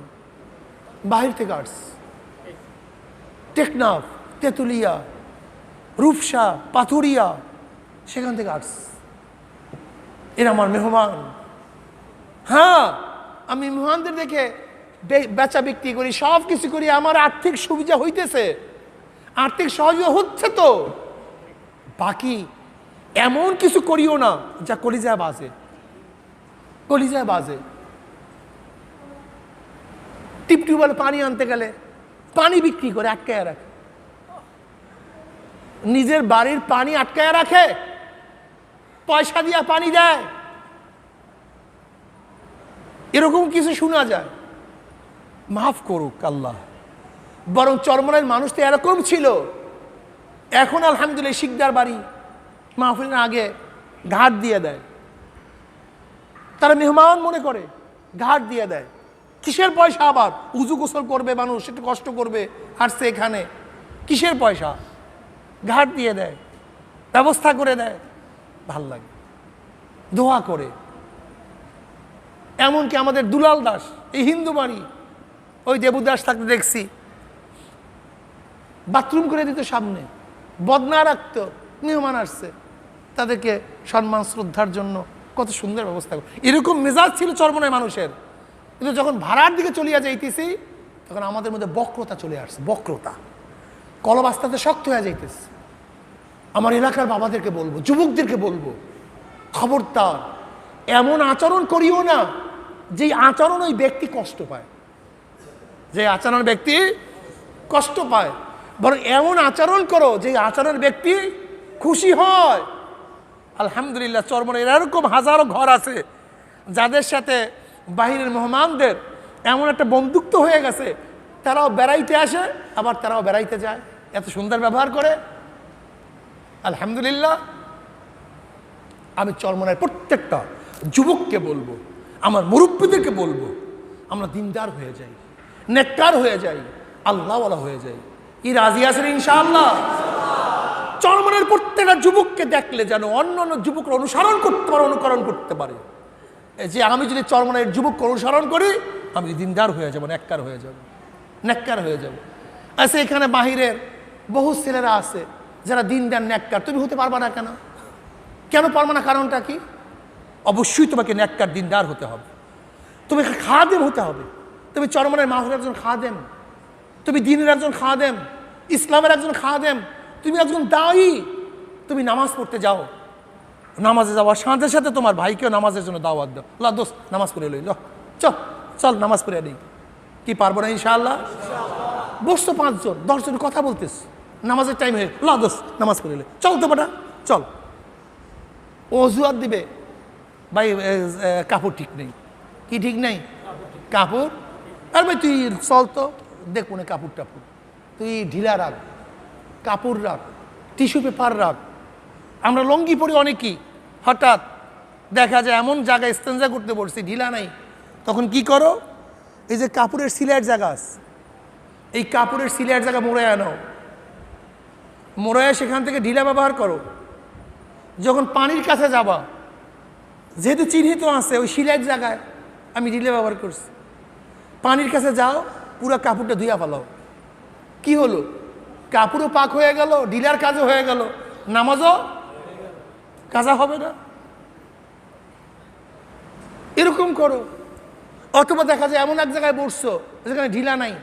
বাহির থেকে আসছে, টেকনাফ, তেঁতুলিয়া, রূপসা, পাথুরিয়া, সেখান থেকে আসছে, এরা আমার মেহমান। হ্যাঁ, আমি মেহমানদের দেখে বেচা বিক্রি করি, সব কিছু করি, আমার আর্থিক সুবিধা হইতেছে, আর্থিক সহযোগিতা হচ্ছে, তো বাকি এমন কিছু করিও না যা কলিজায় বাজে, কলিজায় বাজে। টিউবওয়েলে পানি আনতে গেলে পানি বিক্রি করে আটকায় রাখে, নিজের বাড়ির পানি আটকায় রাখে, পয়সা দিয়া পানি দেয়, এরকম কিছু শোনা যায়। মাফ করুক আল্লাহ। বরং চরমোনাইয়ের মানুষ তো এরকম ছিল। এখন আলহামদুলিল্লাহ শিকদার বাড়ি মাহফিলের আগে ঘাট দিয়ে দেয়, তারা মেহমান মনে করে, ঘাট দিয়ে দেয়। কিসের পয়সা? আবার উজু গোসল করবে মানুষ, একটু কষ্ট করবে, আসছে এখানে, কিসের পয়সা? ঘাট দিয়ে দেয়, ব্যবস্থা করে দেয়, ভাল লাগে, দোয়া করে। এমনকি আমাদের দুলাল দাস, এই হিন্দু বাড়ি, ওই দেবুদাস থাকতে দেখছি, বাথরুম করে দিত সামনে, বদনা রাখতো, মেহমান আসছে তাদেরকে সম্মান শ্রদ্ধার জন্য কত সুন্দর ব্যবস্থা করে। এরকম মেজাজ ছিল চরমোনাই মানুষের। কিন্তু যখন ভাড়ার দিকে চলিয়া যাইতেছি তখন আমাদের মধ্যে বক্রতা চলে আসছে, বক্রতা, কলব আস্তে আস্তে শক্ত হয়ে যাইতেছে। আমার এলাকার বাবাদেরকে বলবো, যুবকদেরকে বলবো, খবরদার এমন আচরণ করিও না যে আচরণ ওই ব্যক্তি কষ্ট পায়, যে আচরণ ব্যক্তি কষ্ট পায়, বরং এমন আচরণ করো যে আচরণের ব্যক্তি খুশি হয়। আলহামদুলিল্লাহ চরমোনাইয়ের এরকম হাজারো ঘর আছে যাদের সাথে বাহিরের মেহমানদের এমন একটা বন্ধুত্ব হয়ে গেছে, তারাও বেড়াইতে আসে আবার তারাও বেড়াইতে যায়, এত সুন্দর ব্যবহার করে। আলহামদুলিল্লাহ। আমি চরমোনাইয়ের প্রত্যেকটা যুবককে বলবো, আমার মুরব্বীদেরকে বলবো, আমরা দিনদার হয়ে যাই, নেককার হয়ে যাই, আল্লাহওয়ালা হয়ে যাই। কি রাজি আছেন ইনশাআল্লাহ? চরমোনাইয়ের প্রত্যেকটা যুবককে দেখলে যেন অন্য অন্য যুবকরা অনুসরণ করতে পারে, অনুকরণ করতে পারে, যে আমি যদি চরমোনাইয়ের যুবককে অনুসরণ করি আমি দিনদার হয়ে যাব, নেককার হয়ে যাব, নেককার হয়ে যাব। আচ্ছা, এখানে বাহিরের বহু ছেলেরা আছে যারা দিনদার নেককার, তুমি হতে পারবা না কেন? কেন পারবা না? কারণটা কি? অবশ্যই তোমাকে নেককার দিনদার হতে হবে, তুমি খাদেম হতে হবে। তুমি চরমোনাইয়ের মাহফিলের একজন খাদেম, তুমি দ্বীনের একজন খাদেম, ইসলামের একজন খাদেম, তুমি একজন দায়ী। তুমি নামাজ পড়তে যাও, নামাজে যাওয়ার সাথে সাথে তোমার ভাইকেও নামাজের জন্য দাওয়াত দাও, লা দোস্ত নামাজ পড়ে লই, চল চল নামাজ পড়ে নেই। কি পারবো না ইনশাআল্লাহ? বসতো 5 জন 10 জন কথা বলতেস, নামাজের টাইম হয়ে, লা দোস্ত নামাজ পড়ে লই, চল তো বেটা চল। অজুহাত দিবে, ভাই কাপড় ঠিক নেই। কি ঠিক নেই? কাপড়। আর ভাই তুই চল তো, দেখবো না কাপড় টাপড়, তুই ঢিলা রাখ, কাপড় রাখ, টিস্যু পেপার রাখ। আমরা লঙ্গি পরি অনেকই, হঠাৎ দেখা যায় এমন জায়গায় ইস্তেঞ্জা করতে বলছি, ঢিলা নাই, তখন কি করো, এই যে কাপড়ের সিলাইয়ের জায়গা আছে, এই কাপড়ের সিলাইয়ের জায়গা মোড়ায় আনো, মোড়ায় সেখান থেকে ঢিলা ব্যবহার করো। যখন পানির কাছে যাবা, যেহেতু চিহ্নিত আছে ওই সিলাইয়ের জায়গায় আমি ঢিলা ব্যবহার করছি, পানির কাছে যাও, পুরো কাপড়টা ধুইয়া ফেলাও, কি হলো? কাপড়ও পাক হয়ে গেল, ডিলার কাজও হয়ে গেল, নামাজও কাজা হবে না। এরকম করো। অথবা দেখা যায় এমন এক জায়গায় বসছো যেখানে ঢিলা নাই,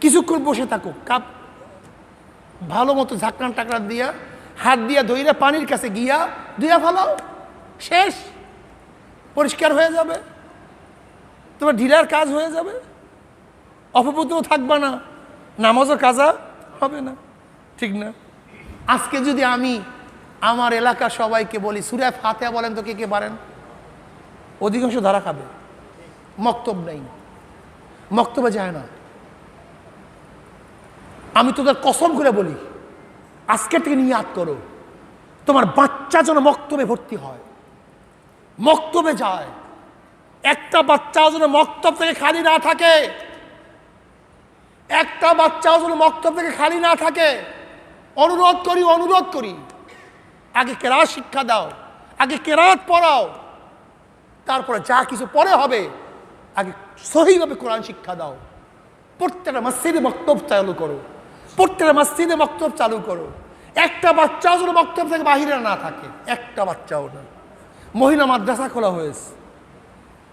কিছুক্ষণ বসে থাকো, কাপ ভালো মতো ঝাঁকড়ান টাকড়ান দিয়া হাত দিয়া ধইরা পানির কাছে গিয়া ধুইয়া ফেলাও, শেষ, পরিষ্কার হয়ে যাবে, তোমার ঢিলার কাজ হয়ে যাবে, অপবিত্রও থাকবে না, নামাজও কাজা হবে না, ঠিক না? আজকে যদি আমি আমার এলাকার সবাইকে বলি সূরা ফাতিহা বলেন তো কে কে পারেন, অধিকাংশ ধরা খাবে। মক্তব নেই, মক্তবে যায় না। আমি তোদের কসম করে বলি, আজকে থেকে নিয়াত করো তোমার বাচ্চা যেন মক্তবে ভর্তি হয়, মক্তবে যায়। একটা বাচ্চাও যেন মক্তব থেকে খালি না থাকে, একটা বাচ্চাও যেন মক্তব থেকে খালি না থাকে। অনুরোধ করি, অনুরোধ করি, আগে কেরাত শিক্ষা দাও, আগে কেরাত পড়াও, তারপরে যা কিছু পরে হবে আগে সহিভাবে কোরআন শিক্ষা দাও। প্রত্যেকটা মসজিদে মক্তব চালু করো, প্রত্যেকটা মসজিদে মক্তব চালু করো। একটা বাচ্চাও যেন মক্তব থেকে বাহিরে না থাকে, একটা বাচ্চাও না। মহিলা মাদ্রাসা খোলা হয়েছে।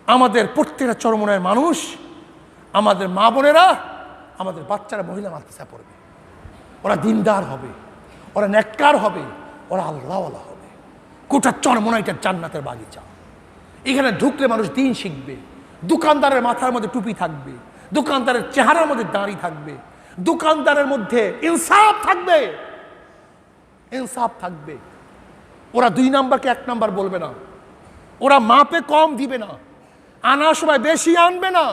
আমাদের প্রত্যেকটা চরমনের মানুষ, আমাদের মা বোনেরা, আমাদের বাচ্চারা মহিলা মাদ্রাসা পড়বে। ওরা দিনদার হবে, ওরা নেককার হবে, ওরা আল্লাহওয়ালা হবে। গোটা চরমনা এটা জান্নাতের বাগিচা। এখানে ঢুকলে মানুষ দিন শিখবে। দোকানদারের মাথার মধ্যে টুপি থাকবে, দোকানদারের চেহারার মধ্যে দাড়ি থাকবে, দোকানদারের মধ্যে ইনসাফ থাকবে, ইনসাফ থাকবে। ওরা 2 নাম্বারকে 1 নাম্বার বলবে না, ওরা মাপে কম দিবে না, আনার সময় বেশি আনবে না,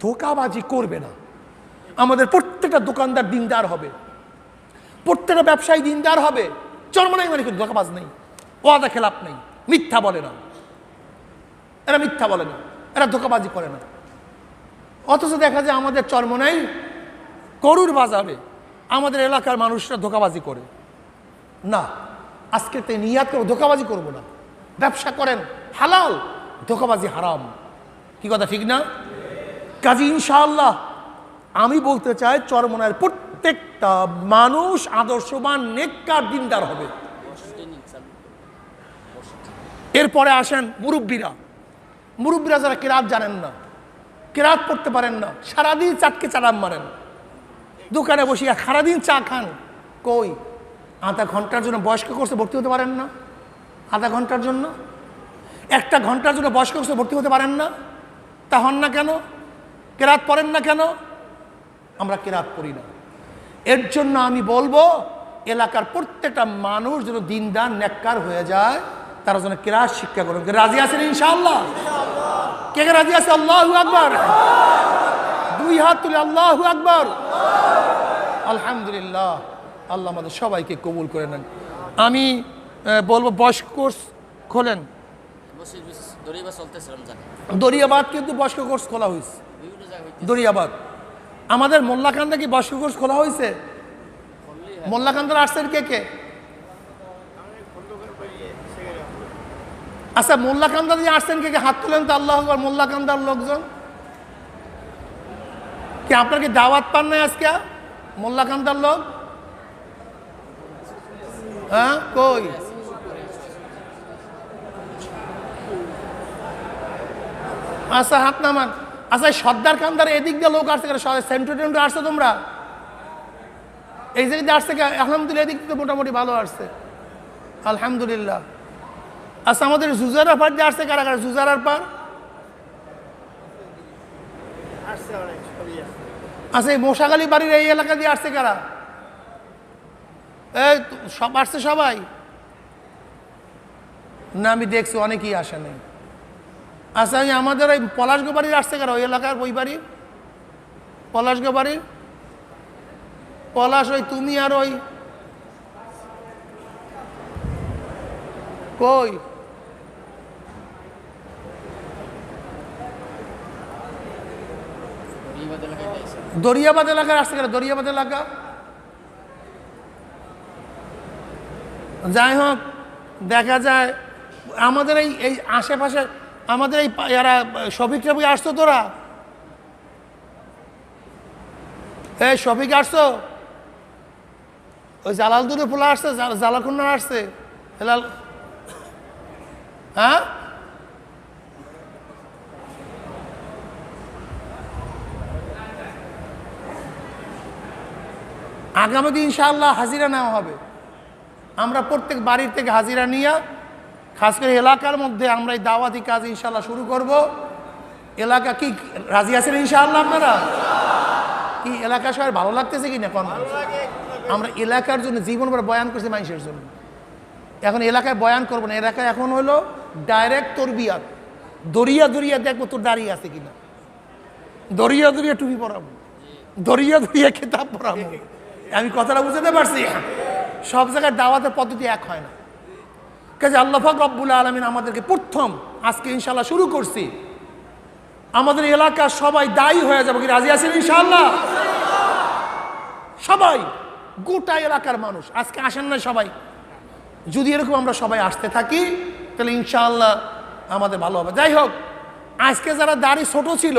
ধোঁকাবাজি করবে না। আমাদের প্রত্যেকটা দোকানদার দিনদার হবে, প্রত্যেকটা ব্যবসায়ী দিনদার হবে। চরমনাই মানে কিন্তু ধোঁকাবাজ নেই, ওয়াদা খেলাপ নেই, মিথ্যা বলে না, এরা মিথ্যা বলে না, এরা ধোঁকাবাজি করে না। অথচ দেখা যায় আমাদের চরমনাই করুর বাজারে আমাদের এলাকার মানুষরা ধোঁকাবাজি করে না। আজকে তো নিয়াত করে ধোঁকাবাজি করবো না, ব্যবসা করেন হালাল, ধোঁকাবাজি হারাম। কি কথা ঠিক না? কাজী ইনশাআল্লাহ আমি বলতে চাই চরমনায়ের প্রত্যেকটা মানুষ আদর্শবান নেককার দিনদার হবে। এরপরে আসেন মুরব্বীরা। মুরব্বীরা যারা কেরাত জানেন না, কেরাত পড়তে পারেন না, সারাদিন চাটকে চালাম মারেন, দোকানে বসিয়া সারাদিন চা খান, কই আধা ঘন্টার জন্য বয়স্ক কোর্সে ভর্তি হতে পারেন না? আধা ঘন্টার জন্য, 1 ঘন্টার জন্য বয়স্ক কোর্সে ভর্তি হতে পারেন না? তা হন না কেন? কেরাত পড়েন না কেন? আমরা কেরাত পড়ি না। এর জন্য আমি বলবো এলাকার প্রত্যেকটা মানুষ যেন দিনদার নেককার হয়ে যায়, তারা যেন কেরাত শিক্ষা করুন। রাজি আছেন ইনশাআল্লাহ? কে কে রাজি আছে? আল্লাহু আকবার। 2 হাত তুলে আল্লাহু আকবার। আলহামদুলিল্লাহ, আল্লাহ আমাদের সবাইকে কবুল করে নেন। আমি বলবো বয়স্ক কোর্স খোলেন। দরিয়াবাদ কিন্তু বয়স্ক কোর্স খোলা হয়েছে, দরিয়াবাদ। আমাদের মোল্লাকান্দা কি বয়স্ক কোর্স খোলা হয়েছে? মোল্লাকান্দার আসছেন কে কে? আচ্ছা, মোল্লাকান্দা দিয়ে আসছেন কে কে? হাত তুলেন তো আল্লাহু আকবার। মোল্লাকান্দার লোকজন কি আপনার কি দাওয়াত পান নাই আজকে? মোল্লাকান্দার লোক, হ্যাঁ কই? আচ্ছা হাত নামান। আচ্ছা, সর্দার কান্দার এদিক দিয়ে লোক আসছে, সেন্ট্রো টেন্ট্রো আসছে তোমরা? এই জায়গায় দিয়ে আসছে? আলহামদুলিল্লাহ, এদিক থেকে মোটামুটি ভালো আসছে, আলহামদুলিল্লাহ। আচ্ছা, আমাদের জুজারার পার দিয়ে আসছে কারা কারা? জুজারার পার আচ্ছা, এই মশাগালি বাড়ির এই এলাকা দিয়ে আসছে কারা? এই সব আসছে সবাই না? আমি দেখছি অনেকেই আসে নাই। আচ্ছা, আমি আমাদের ওই পলাশগো বাড়ির আসছে কারা? ওই এলাকার ওই বাড়ির পলাশগো বাড়ির পলাশ, ওই তুমি আর ওই কই দরিয়াবাদ এলাকার আসছে কারা? দরিয়াবাদ এলাকা। যাই হোক, দেখা যায় আমাদের এই আশেপাশে আমাদের এই এরা শফিক টফিক আসতো তোরা? শফিক আসছো? ওই জালাল দুটো পোলা আসছে, জালালকুন্না আসছে, হেলাল। হ্যাঁ, আগামী দিন ইনশাআল্লাহ হাজিরা নেওয়া হবে। আমরা প্রত্যেক বাড়ির থেকে হাজিরা নিয়ে, খাস করে এলাকার মধ্যে আমরা এই দাওয়াতি কাজ ইনশাআল্লাহ শুরু করব। এলাকা কি রাজি আছেন ইনশাআল্লাহ? আপনারা কি এলাকা সবাই ভালো লাগতেছে কি না? কোন আমরা এলাকার জন্য জীবন ভর বয়ান করছি মানুষের জন্য। এখন এলাকায় বয়ান করবো না, এলাকায় এখন হলো ডাইরেক্ট তরবিয়াত। দরিয়া দরিয়া দেখবো তোর দাঁড়িয়ে আছে কিনা, দরিয়া দরিয়া টুপি পরাবো, দরিয়া দরিয়া খেতাব পরাবো। আমি কথাটা বুঝতে পারছি? সব জায়গায় দাওয়াতের পদ্ধতি এক হয় না। কাজে আল্লাহ পাক রব্বুল আলামিন আমাদেরকে প্রথম আজকে ইনশাআল্লাহ শুরু করছি, আমাদের এলাকার সবাই দায়ী হয়ে যাবে। কি রাজি আছেন ইনশাআল্লাহ? সবাই, গোটা এলাকার মানুষ আজকে আসেন না সবাই। যদি এরকম আমরা সবাই আসতে থাকি তাহলে ইনশাআল্লাহ আমাদের ভালো হবে। যাই হোক, আজকে যারা দাড়ি ছোট ছিল,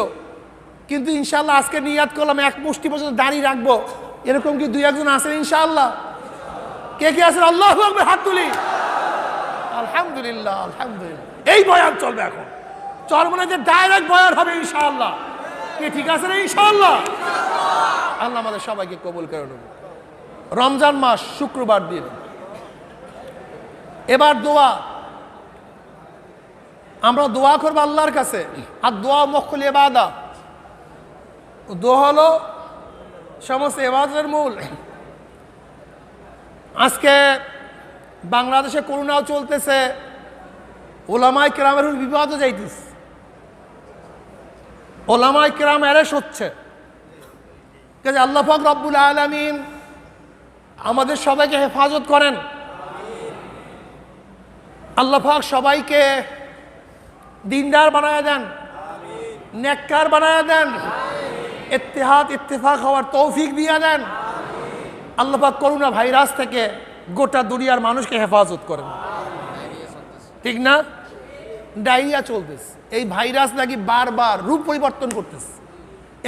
কিন্তু ইনশাআল্লাহ আজকে নিয়াত করলাম এক মুষ্টি পর্যন্ত দাড়ি রাখবো, এরকম কি দুই একজন আছেন ইনশাআল্লাহ? কে কে আছেন? আল্লাহু আকবার, হাত তুলি। আলহামদুলিল্লাহ, আলহামদুলিল্লাহ। এই বয়ান চলবে এখন, চরমনে যে ডাইরেক্ট বয়ান হবে ইনশাআল্লাহ। কে ঠিক আছে না ইনশাআল্লাহ? আল্লাহ আমাদের সবাইকে কবুল করে নেব। রমজান মাস, শুক্রবার দিন। এবার দোয়া, আমরা দোয়া করবো আল্লাহর কাছে। আর দোয়া মুখুল ইবাদা, দোয়া হলো সমস্ত ইবাদতের মূল। আজকে বাংলাদেশে করোনাও চলতেছে, ওলামায়ে কেরামের বিবাদও যাইতেছে, ওলামায়ে কেরাম অ্যারেস্ট হচ্ছে। কাজে আল্লাহ পাক রব্বুল আলামিন আমাদের সবাইকে হেফাজত করেন। আল্লাহ পাক সবাইকে দিনদার বানায় দেন, নেককার বানায় দেন, ইত্তেহাদ ইত্তেফাক হওয়ার তৌফিক দিয়ে দেন। আল্লাহ পাক করোনা ভাইরাস থেকে গোটা দুনিয়ার মানুষকে হেফাজত করেন। ঠিক না? ডায়রিয়া চলতেছে, এই ভাইরাস নাকি বারবার রূপ পরিবর্তন করতেছে।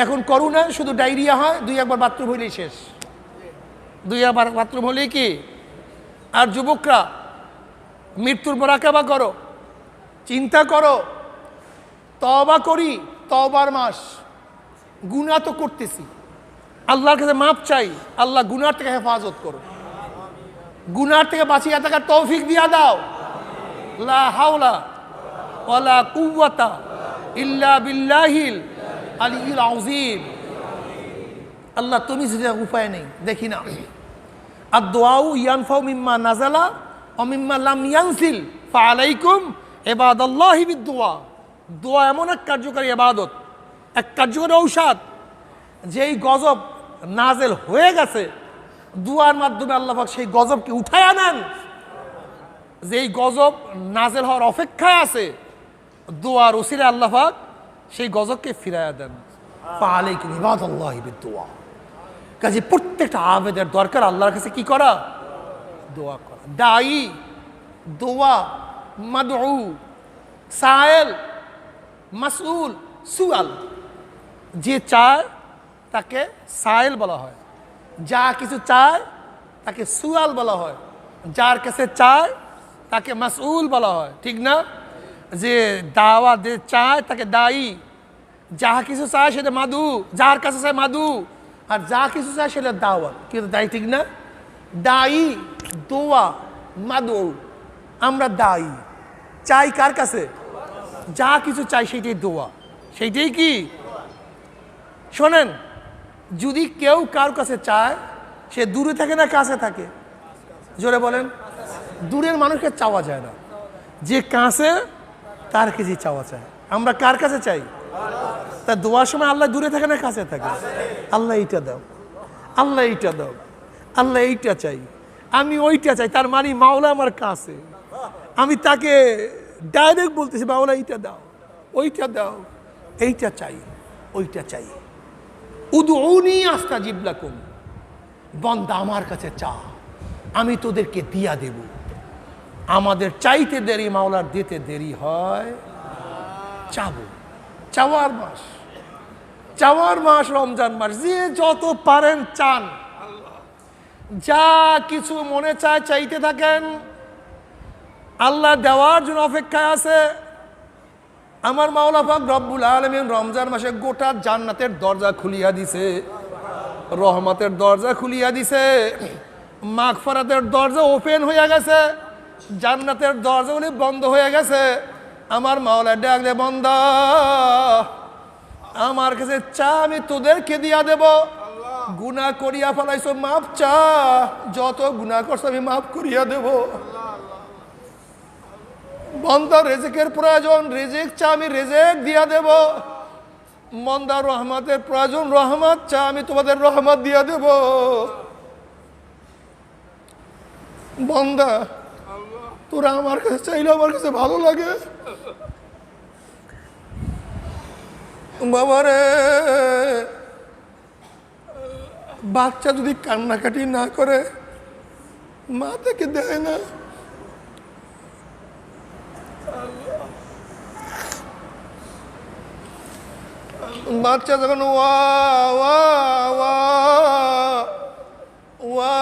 এখন করোনা শুধু ডায়রিয়া হয়, দুই একবার বাথরুম হইলেই শেষ, দুই একবার বাথরুম হলেই কি। আর যুবকরা, মৃত্যুর মোরাকাবা করো, চিন্তা করো, তওবা করি, তওবার মাস। গুনাহ তো করতেছি, আল্লাহর কাছে মাপ চাই, আল্লাহ গুনার থেকে হেফাজত করো, গুনার থেকে বাঁচিয়ে থাকার তৌফিক দিয়া দাও। লা হাওলা ওয়ালা কুওয়াতা ইল্লা বিল্লাহিল আলিয়্যিল আযীম। আল্লাহ তুমি যেটা উপায় নেই, দেখি না। আর দোয়াউ ইয়ানফাউ মিম্মা নাজালা ওয়া মিম্মা লাম ইয়ানজিল ফাআলাইকুম ইবাদাল্লাহি বিদ-দুআ। দোয়া এমন এক কার্যকরী ইবাদত, এক কার্যকরী ঔষধ, যেই গজব নাজেল হয়ে গেছে, দুয়ার মাধ্যমে আল্লাহ পাক সেই গজবকে উঠায় আনেন। যেই গজব নাজেল হওয়ার অপেক্ষায় আছে, দোয়ার উসিলায় আল্লাহ পাক সেই গজবকে ফিরাইয়া দেন। ফাআলাইকুম ইবাদাল্লাহি বিদ-দুআ। কাজে প্রত্যেকটা আবেদের দরকার আল্লাহর কাছে কি করা? দোয়া করা। দায়ী, দোয়া, মাদউ, সায়েল, মাসউল, সুয়াল। যে চায় তাকে সায়েল বলা হয়, যা কিছু চায় তাকে সুয়াল বলা হয়, যার কাছে চায় তাকে মাসউল বলা হয়। ঠিক না? যে দাওয়া দে চায় তাকে দায়ী, যা কিছু চায় সেটা মাদু, যার কাছে চায় মাদু, আর যা কিছু চায় সেটা দাওয়াত। কিন্তু দায়ী, ঠিক না? দায়ী, দোয়া, মাদু। আমরা দায়ী, চাই কার কাছে? যা কিছু চাই সেইটাই দোয়া, সেইটাই কি। শোনেন, যদি কেউ কার কাছে চায়, সে দূরে থাকে না কাছে থাকে? জোরে বলেন। দূরের মানুষকে চাওয়া যায় না, যে কাছে তার কাছে চাওয়া চায়। আমরা কার কাছে চাই? তা দোয়ার সময় আল্লাহ দূরে থাকে না কাছে থাকে? আল্লাহ এইটা দাও, আল্লাহ এইটা দাও, আল্লাহ এইটা চাই, আমি ওইটা চাই। তার মানে মাওলা আমার কাছে, আমি তাকে ডাইরেক্ট বলতেছি মাওলা এইটা দাও, ওইটা দাও, এইটা চাই, ওইটা চাই। উদউনি আস্তাজিব লাকুম। বান্দা আমার কাছে চা, আমি তোদেরকে দিয়া দেব। আমাদের চাইতে দেরি, মাওলার দিতে দেরি হয়। চাবো, চাওয়ার মাস। চাওয়ার মাস রমজান মাস, যে যত পারেন চান, যা কিছু মনে চায় চাইতে থাকেন, আল্লাহ দেওয়ার জন্য অপেক্ষায় আছে। আমার মাওলা পাক রব্বুল আলামিন রমজান মাসে গোটা জান্নাতের দরজা খুলিয়া দিছে, রহমতের দরজা খুলিয়া দিছে, মাগফিরাতের দরজা ওপেন হয়ে গেছে, জান্নাতের দরজাগুলি বন্ধ হয়ে গেছে। আমার মাওলা ডাক দে, বান্দা আমার কাছে চা, আমি তোদেরকে দিয়া দেব। গুনাহ করিয়া ফেলাইছো, মাফ চা, যত গুনাহ করছো আমি মাফ করিয়া দেব। বান্দা রিজিকের প্রয়োজন, রিজিক চা, আমি রিজিক দিয়া দেব। বান্দা রহমতের প্রয়োজন, রহমত চা, আমি তোমাদের রহমত দিয়া দেব। বান্দা তোরা আমার কাছে চাইলে আমার কাছে ভালো লাগে। বাবারে, বাচ্চা যদি কান্নাকাটি না করে, মা তাকে দেয় না। বাচ্চা যখন ওয়া ওয়া ওয়া ওয়া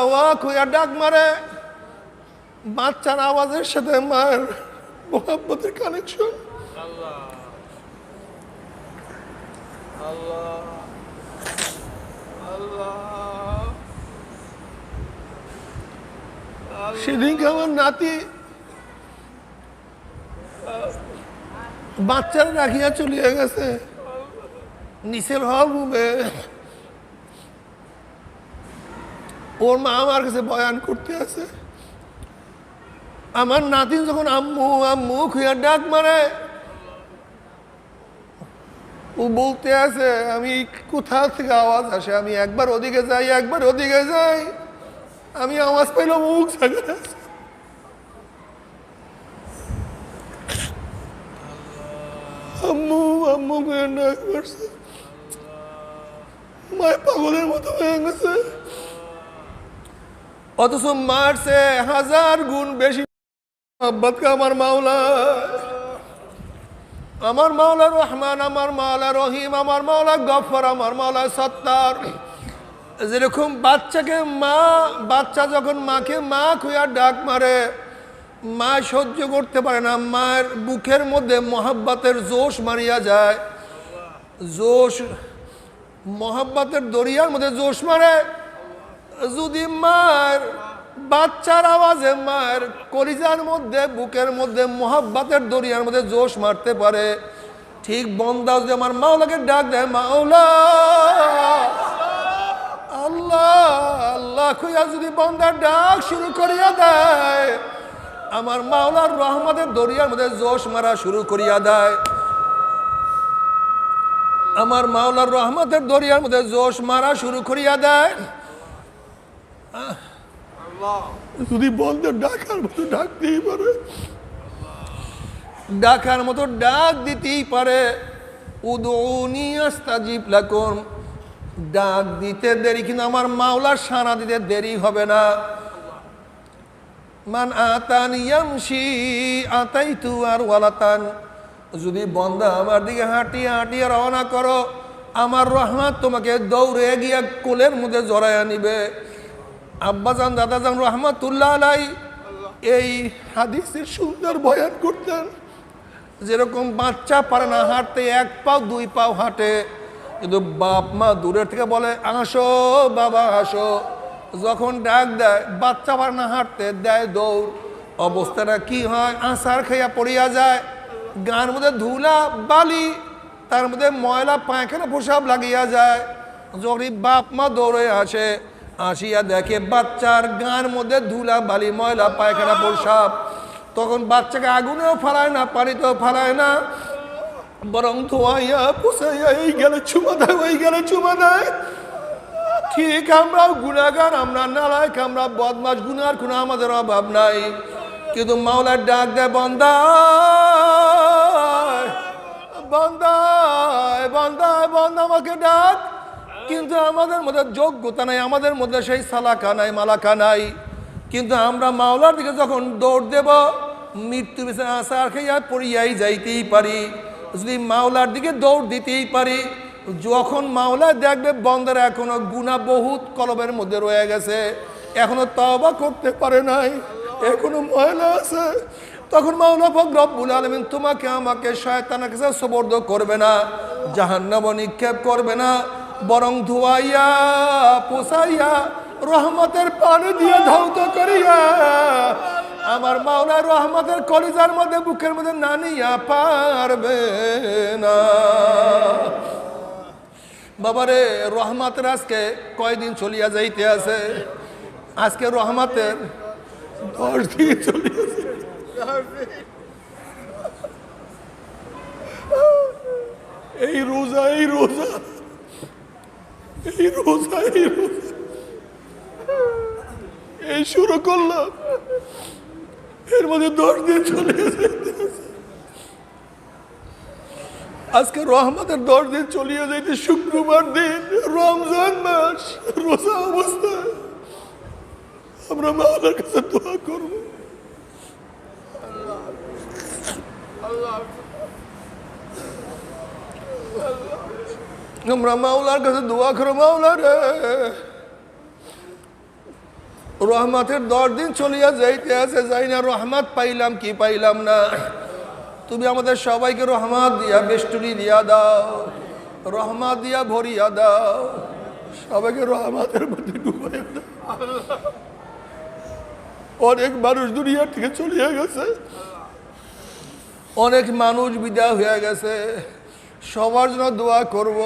ওয়া খুঁয়া ডাক মারে, বাচ্চার আওয়াজের সাথে মায়ের মোহাব্বতের কানেকশন। সেদিনকে আমার নাতি বাচ্চারা রাখিয়া চলিয়া গেছে নিচের হল রুমে। ওর মা আমার কাছে বয়ান করতে আছে। আমার নাতি যখন আম্মু আম্মু খুঁয়া ডাক মারে, ও বলতে আছে আমি কোথা থেকে আওয়াজ আসে, আমি একবার ওদিকে যাই, একবার ওদিকে যাই, আমি আওয়াজ পাইল মুখ জায়গায় আছে। আম্মু আম্মু খুঁয়া ডাক মারছে, মায়ের পাগলের মতো হয়ে গেছে। অথচ মারছে 1000 গুণ বেশি মোহাব্বতকে আমার মাওলা। আমার মাওলা রহমান, আমার মাওলা রহিম, আমার মাওলা গফফার, আমার মাওলা সত্তার। যেরকম বাচ্চাকে মা, বাচ্চা যখন মাকে মা খুঁয়া ডাক মারে, মা সহ্য করতে পারে না, মায়ের বুকের মধ্যে মোহাব্বতের জোশ মারিয়া যায়, জোশ মোহাব্বতের দরিয়ার মধ্যে জোশ মারে। যদি মায়ের বাচ্চার আওয়াজে মায়ের কলিজার মধ্যে, বুকের মধ্যে মোহাব্বতের দরিয়ার মধ্যে জোশ মারতে পারে, ঠিক বন্দা যদি আমার মাওলাকে ডাক দেয়, মাওলা আল্লাহ আল্লাহ খুঁয়া যদি বন্দার ডাক শুরু করিয়া দেয়, আমার মাওলার রহমতের দরিয়ার মধ্যে জোশ মারা শুরু করিয়া দেয়। আমার মাওলার রহমতের দরিয়ার মধ্যে জোশ মারা শুরু করিয়া দেয়। যদি বন্ধের ডাকার মতো ডাকতেই পারে, ডাকার মতো ডাক দিতেই পারে। উদউনি আস্তাজিব লাকুম, ডাক দিতে দেরি, কিন্তু আমার মাওলার সাড়া দিতে দেরি হবে না। মান আতানি ইয়ামশি আতাইতু আর ওয়ালাতান, যদি বন্দা আমার দিকে হাঁটিয়ে হাঁটিয়ে রওনা করো, আমার রহমত তোমাকে দৌড়ে গিয়া কোলের মধ্যে জড়াইয়া নিবে। আব্বাজান দাদাজান রহমাতুল্লাহ আলাই এই হাদিসের সুন্দর বয়ান করতেন। যেরকম বাচ্চা পারে না হাঁটতে, 1 পাও 2 পাও হাঁটে, কিন্তু বাপ মা দূরের থেকে বলে আসো বাবা আসো। যখন ডাক দেয়, বাচ্চা পারে না হাঁটতে, দেয় দৌড়। অবস্থাটা কি হয়, আছাড় খাইয়া পড়িয়া যায়, গান মধ্যে ধুলা বালি, তার মধ্যে ময়লা পায়খানা প্রসাব লাগিয়া যায়। যখন বাপ মা দৌড়ে আসে, আসিয়া দেখে বাচ্চার গান মধ্যে ধুলা বালি ময়লা পায়খানা প্রসাব, তখন বাচ্চাকে আগুনেও ফালায় না, পানিতেও ফালায় না, বরং ধোয়াইয়া পুষাইয়া এই গেলে চুমা দেয়, ওই গেলে চুমা দেয়। ঠিক আমরাও গুনাহগার, আমরা নালায়েক, আমরা বদমাশ, গুনার কোনো আমাদের অভাব নাই, কিন্তু মাওলার ডাক দেয়, বান্দা বান্দা বান্দা বান্দা আমাকে ডাক। কিন্তু আমাদের মধ্যে যোগ্যতা নাই, আমাদের মধ্যে সেই সালাকা নাই, মালাকা নাই। কিন্তু আমরা মাওলার দিকে যখন দৌড় দেব, মৃত্যু বিছানায় আছাড় খাইয়া পড়িয়াই যাইতেই পারি। যদি মাওলার দিকে দৌড় দিতেই পারি, যখন মাওলা দেখবে বন্দার এখনো গুনাহ বহুত কলবের মধ্যে রয়ে গেছে, এখনো তওবা করতে পারে নাই, এখনো ময়লা আছে, তখন মাওলা পাক রব্বুল আলামিন তোমাকে আমাকে শয়তানের কাছে সুপর্দ করবে না, জাহান্নামে নিক্ষেপ করবে না, বরং ধুয়াইয়া পোছাইয়া রহমতের পানি দিয়ে ধৌত করিয়া আমার মাওলা রহমতের কলিজার মধ্যে বুকের মধ্যে নানিয়া পারবে না। বাবারে রহমতের আজকে কয়দিন চলিয়া যাইতে আছে, আজকে রহমতের 10 দিন চলিয়াছে। এই রোজা এই রোজা এই রোজা এই রোজা এই শুরু করলাম, এর মধ্যে 10 দিন চলে যাইতে আছে। আজকে রহমতের 10 দিন চলিয়ে যাইতে শুক্রবার দিন, রমজান মাস, রোজা অবস্থায় আমরা মাওলার কাছে দোয়া করব। আমরা মাওলার কাছে দোয়া করো, মাওলা রে রহমতের 10 দিন চলিয়া যাইতে আছে, যাই না রহমত পাইলাম কি পাইলাম না, তুমি আমাদের সবাইকে রহমত দিয়া বেষ্টনী দিয়া দাও, রহমত দিয়া ভরিয়া দাও, সবাইকে রহমতের মধ্যে ডুবাইয়া দাও। অনেক মানুষ দুনিয়া থেকে চলিয়া গেছে, অনেক মানুষ বিদায় হয়ে গেছে, সবার জন্য দোয়া করব,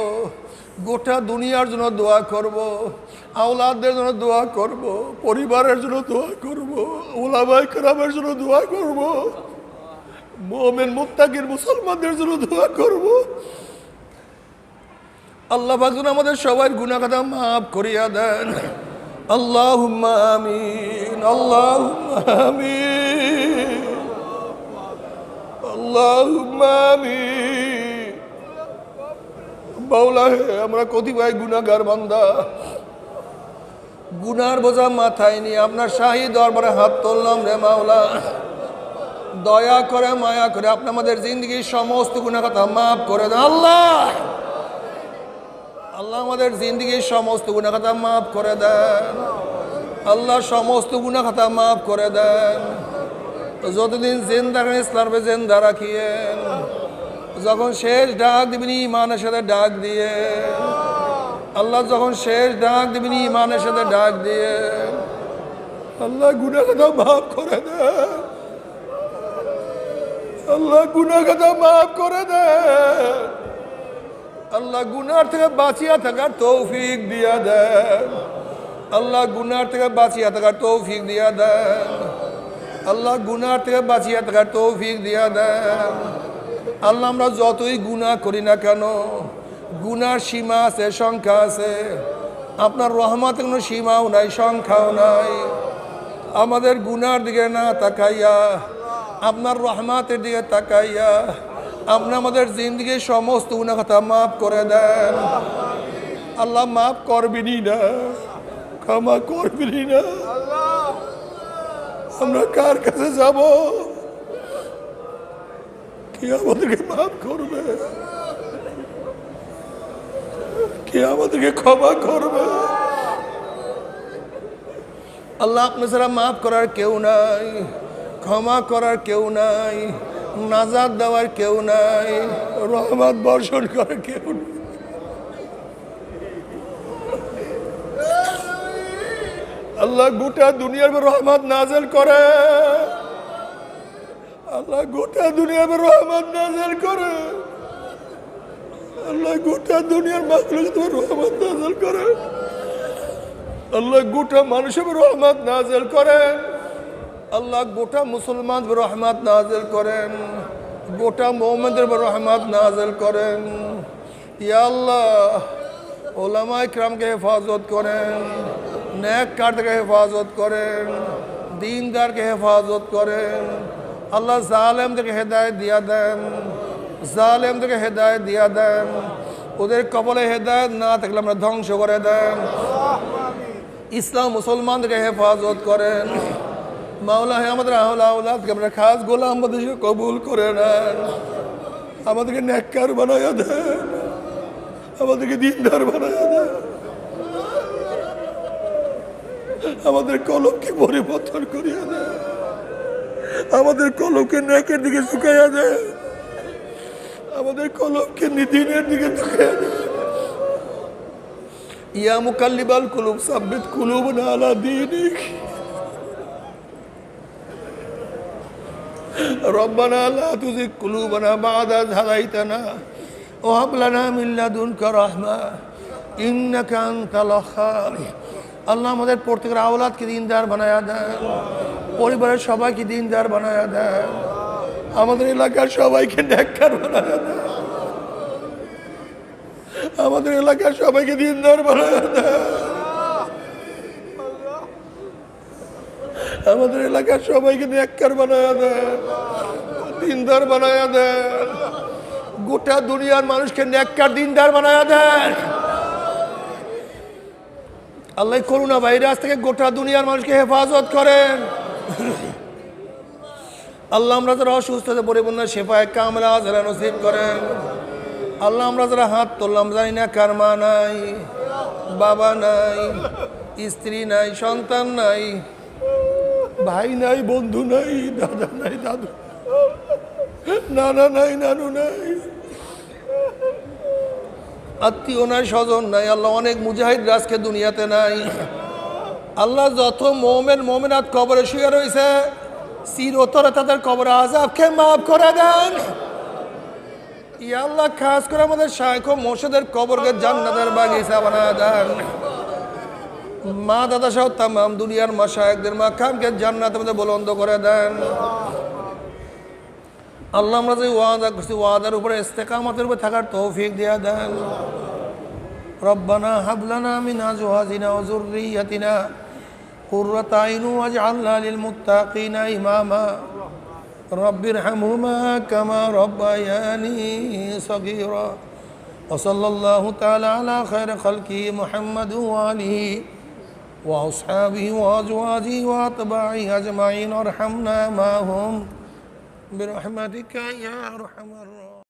গোটা দুনিয়ার জন্য দোয়া করব, আওলাদদের জন্য দোয়া করব, পরিবারের জন্য দোয়া করব, ওলামায়ে কেরামের জন্য দোয়া করব, মুমিন মুত্তাকিন মুসলমানদের জন্য দোয়া করব। আল্লাহ পাক যেন আমাদের সবার গুনাহ খাতা মাফ করিয়া দেন। আল্লাহুম্মা আমিন, আল্লাহুম্মা আমিন, আল্লাহুম্মা আমিন। মাওলা হে, আমরা কতিপয় গুনাহগার বান্দা, গুনার বোঝা মাথায় নিয়ে আপনার শাহী দরবারে হাত তুললাম রে মাওলা, দয়া করে মায়া করে আপনি আমাদের জিন্দগির সমস্ত গুনাহ খাতা মাফ করে দেন। আল্লাহ আল্লাহ আমাদের জিন্দগির সমস্ত গুনাহ খাতা মাফ করে দেন। আল্লাহ সমস্ত গুনাহ খাতা মাফ করে দেন। যতদিন জিন্দা রাখেন ইসলামে জিন্দা রাখিয়েন, যখন শেষ ডাক দিবেন ইমানের সাথে ডাক দিয়ে, আল্লাহ যখন শেষ ডাক দিবেন ইমানের সাথে ডাক দিয়ে, আল্লাহ গুনাহ খাতা মাফ করে দেন। আল্লাহ গুনাহ খাতা মাফ করে দেন। আল্লাহ গুনার থেকে বাঁচিয়া থাকার তৌফিক দিয়া দেন। আল্লাহ গুনার থেকে বাঁচিয়া থাকার তৌফিক দিয়া দেন। আল্লাহ গুনার থেকে বাঁচিয়া থাকার তৌফিক দিয়া দেন। আল্লাহ আমরা যতই গুনাহ করি না কেন, গুনার সীমা আছে, সংখ্যা আছে, আপনার রহমতের কোনো সীমাও নাই, সংখ্যাও নাই। আমাদের গুনার দিকে না তাকাইয়া আপনার রহমতের দিকে তাকাইয়া আপনি আমাদের জিন্দগির সমস্ত গুনাহ খাতা মাফ করে দেন। আল্লাহ মাফ করবেনই না, ক্ষমা করবেনই না। আমরা কার কাছে যাব? কে আমাদেরকে মাফ করবে? কে আমাদেরকে ক্ষমা করবে? আল্লাহ আপনি ছাড়া মাফ করার কেউ নাই, ক্ষমা করার কেউ নাই, নাজাত দেওয়ার কেউ নাই, রহমত বর্ষণ করার কেউ নাই। আল্লাহ গোটা দুনিয়ার উপর রহমত নাযিল করে। আল্লাহ গোটা দুনিয়ার উপর রহমত নাযিল করে। আল্লাহ গোটা দুনিয়ার মাখলুকের উপর রহমত নাযিল করে। আল্লাহ গোটা মানুষের উপর রহমত নাযিল করেন। আল্লাহ গোটা মুসলমানদের উপর রহমত নাযিল করেন। গোটা মুমিনদের উপর রহমত নাযিল করেন। ইয়া আল্লাহ উলামায়ে কিরামকে হেফাজত করেন, নেককারদেরকে হেফাজত করেন, দীনদারকে হেফাজত করেন। আল্লাহ জালেমদেরকে হেদায়েত দিয়া দেন, জালেমদেরকে হেদায়েত দিয়া দেন। ওদের কবলে হেদায়েত না থাকলে আমরা ধ্বংস করে দেন। ইসলাম মুসলমানদেরকে হেফাজত করেন। মাওলা হে আমাদের আওলাদকে আমরা খাস গোলাম বানিয়ে কবুল করে নেন। আমাদেরকে নেককার বানায়া দেন। আমাদেরকে দিনদার বানায় দেয়, আমাদের কলমকে পরিবর্তন করিয়া দেয়, আমাদের কলমকে নেকের দিকে ঝুঁকাইয়া দেয়, আমাদের কলমকে দিনের দিকে ঝুঁকাইয়া দেয়। ইয়া মুকাল্লিবাল কুলুব সাব্বিত কুলুবনা আলা দীনিক। রব্বানা লা তুযিগ কুলুবানা বা'দা ইয হাদাইতানা ওয়া হাব লানা মিন লাদুনকা রাহমা ইন্নাকা আনতাল ওয়াহ্হাব। আল্লাহ আমাদের প্রত্যেকের আওলাদকে দিনদার বানায়া দেন, পরিবারের সবাইকে দিনদার বানায়া দেন, আমাদের এলাকার সবাইকে নেককার বানায়া দেন, আমাদের এলাকার সবাইকে দিনদার বানায়া দেন, আমাদের এলাকার সবাইকে নেককার বানায়া দেন, দিনদার বানায়া দেন, গোটা দুনিয়ার মানুষকে নেককার দিনদার বানায়া দেন। আল্লাহ করোনা ভাইরাস থেকে গোটা দুনিয়ার মানুষকে হেফাজত করেন। আল্লাহ আমরা যারা অসুস্থতে পরিপূর্ণ শেফায়ে কামলা যারা নসিব করেন। আল্লাহ আমরা যারা হাত তুললাম জানি না কার মা নাই, বাবা নাই, স্ত্রী নাই, সন্তান নাই, ভাই নাই, বন্ধু নাই, দাদা নাই, দাদু, নানা নাই, নানু নাই, আত্মীয় নাই, স্বজন নাই। আল্লাহ অনেক মুজাহিদ আজকে দুনিয়াতে নাই। আল্লাহ যত মোমেনাত কবরে শুয়ে রয়েছে চিরতরে তাদের কবরে আযাবকে মাফ করে দেন। ইয়া আল্লাহ খাস করে আমাদের শাইখ ও মুর্শিদের কবরকে জান্নাতের বাগিচা বানায় দেন। মা দাদা সহ তামাম দুনিয়ার মাশায়েখদের মাকামকে জান্নাতের মধ্যে বুলন্দ করে দেন। আল্লাহ আমরা যে ওয়াদা করছি ওয়াদার উপরে ইস্তেকামতের উপরে থাকার তৌফিক দিয়া দেন। রব্বানা হাব লানা মিন আজওয়াজিনা ওয়া যুররিয়্যাতিনা কুররাতা আইন ওয়াজআলনা লিল মুত্তাকিনা ইমামা রব্বিরহামহুমা কামা রব্বায়ানি সগীরা ওয়া সাল্লাল্লাহু তাআলা আলা খায়রি খালকি মুহাম্মাদ ওয়া আলিহি ওয়া আসহাবিহি ওয়া আজওয়াজিহি ওয়া আতবাইহি আজমাইন ওয়ারহামনা মাহুম برحمتك يا أرحم الراحمين।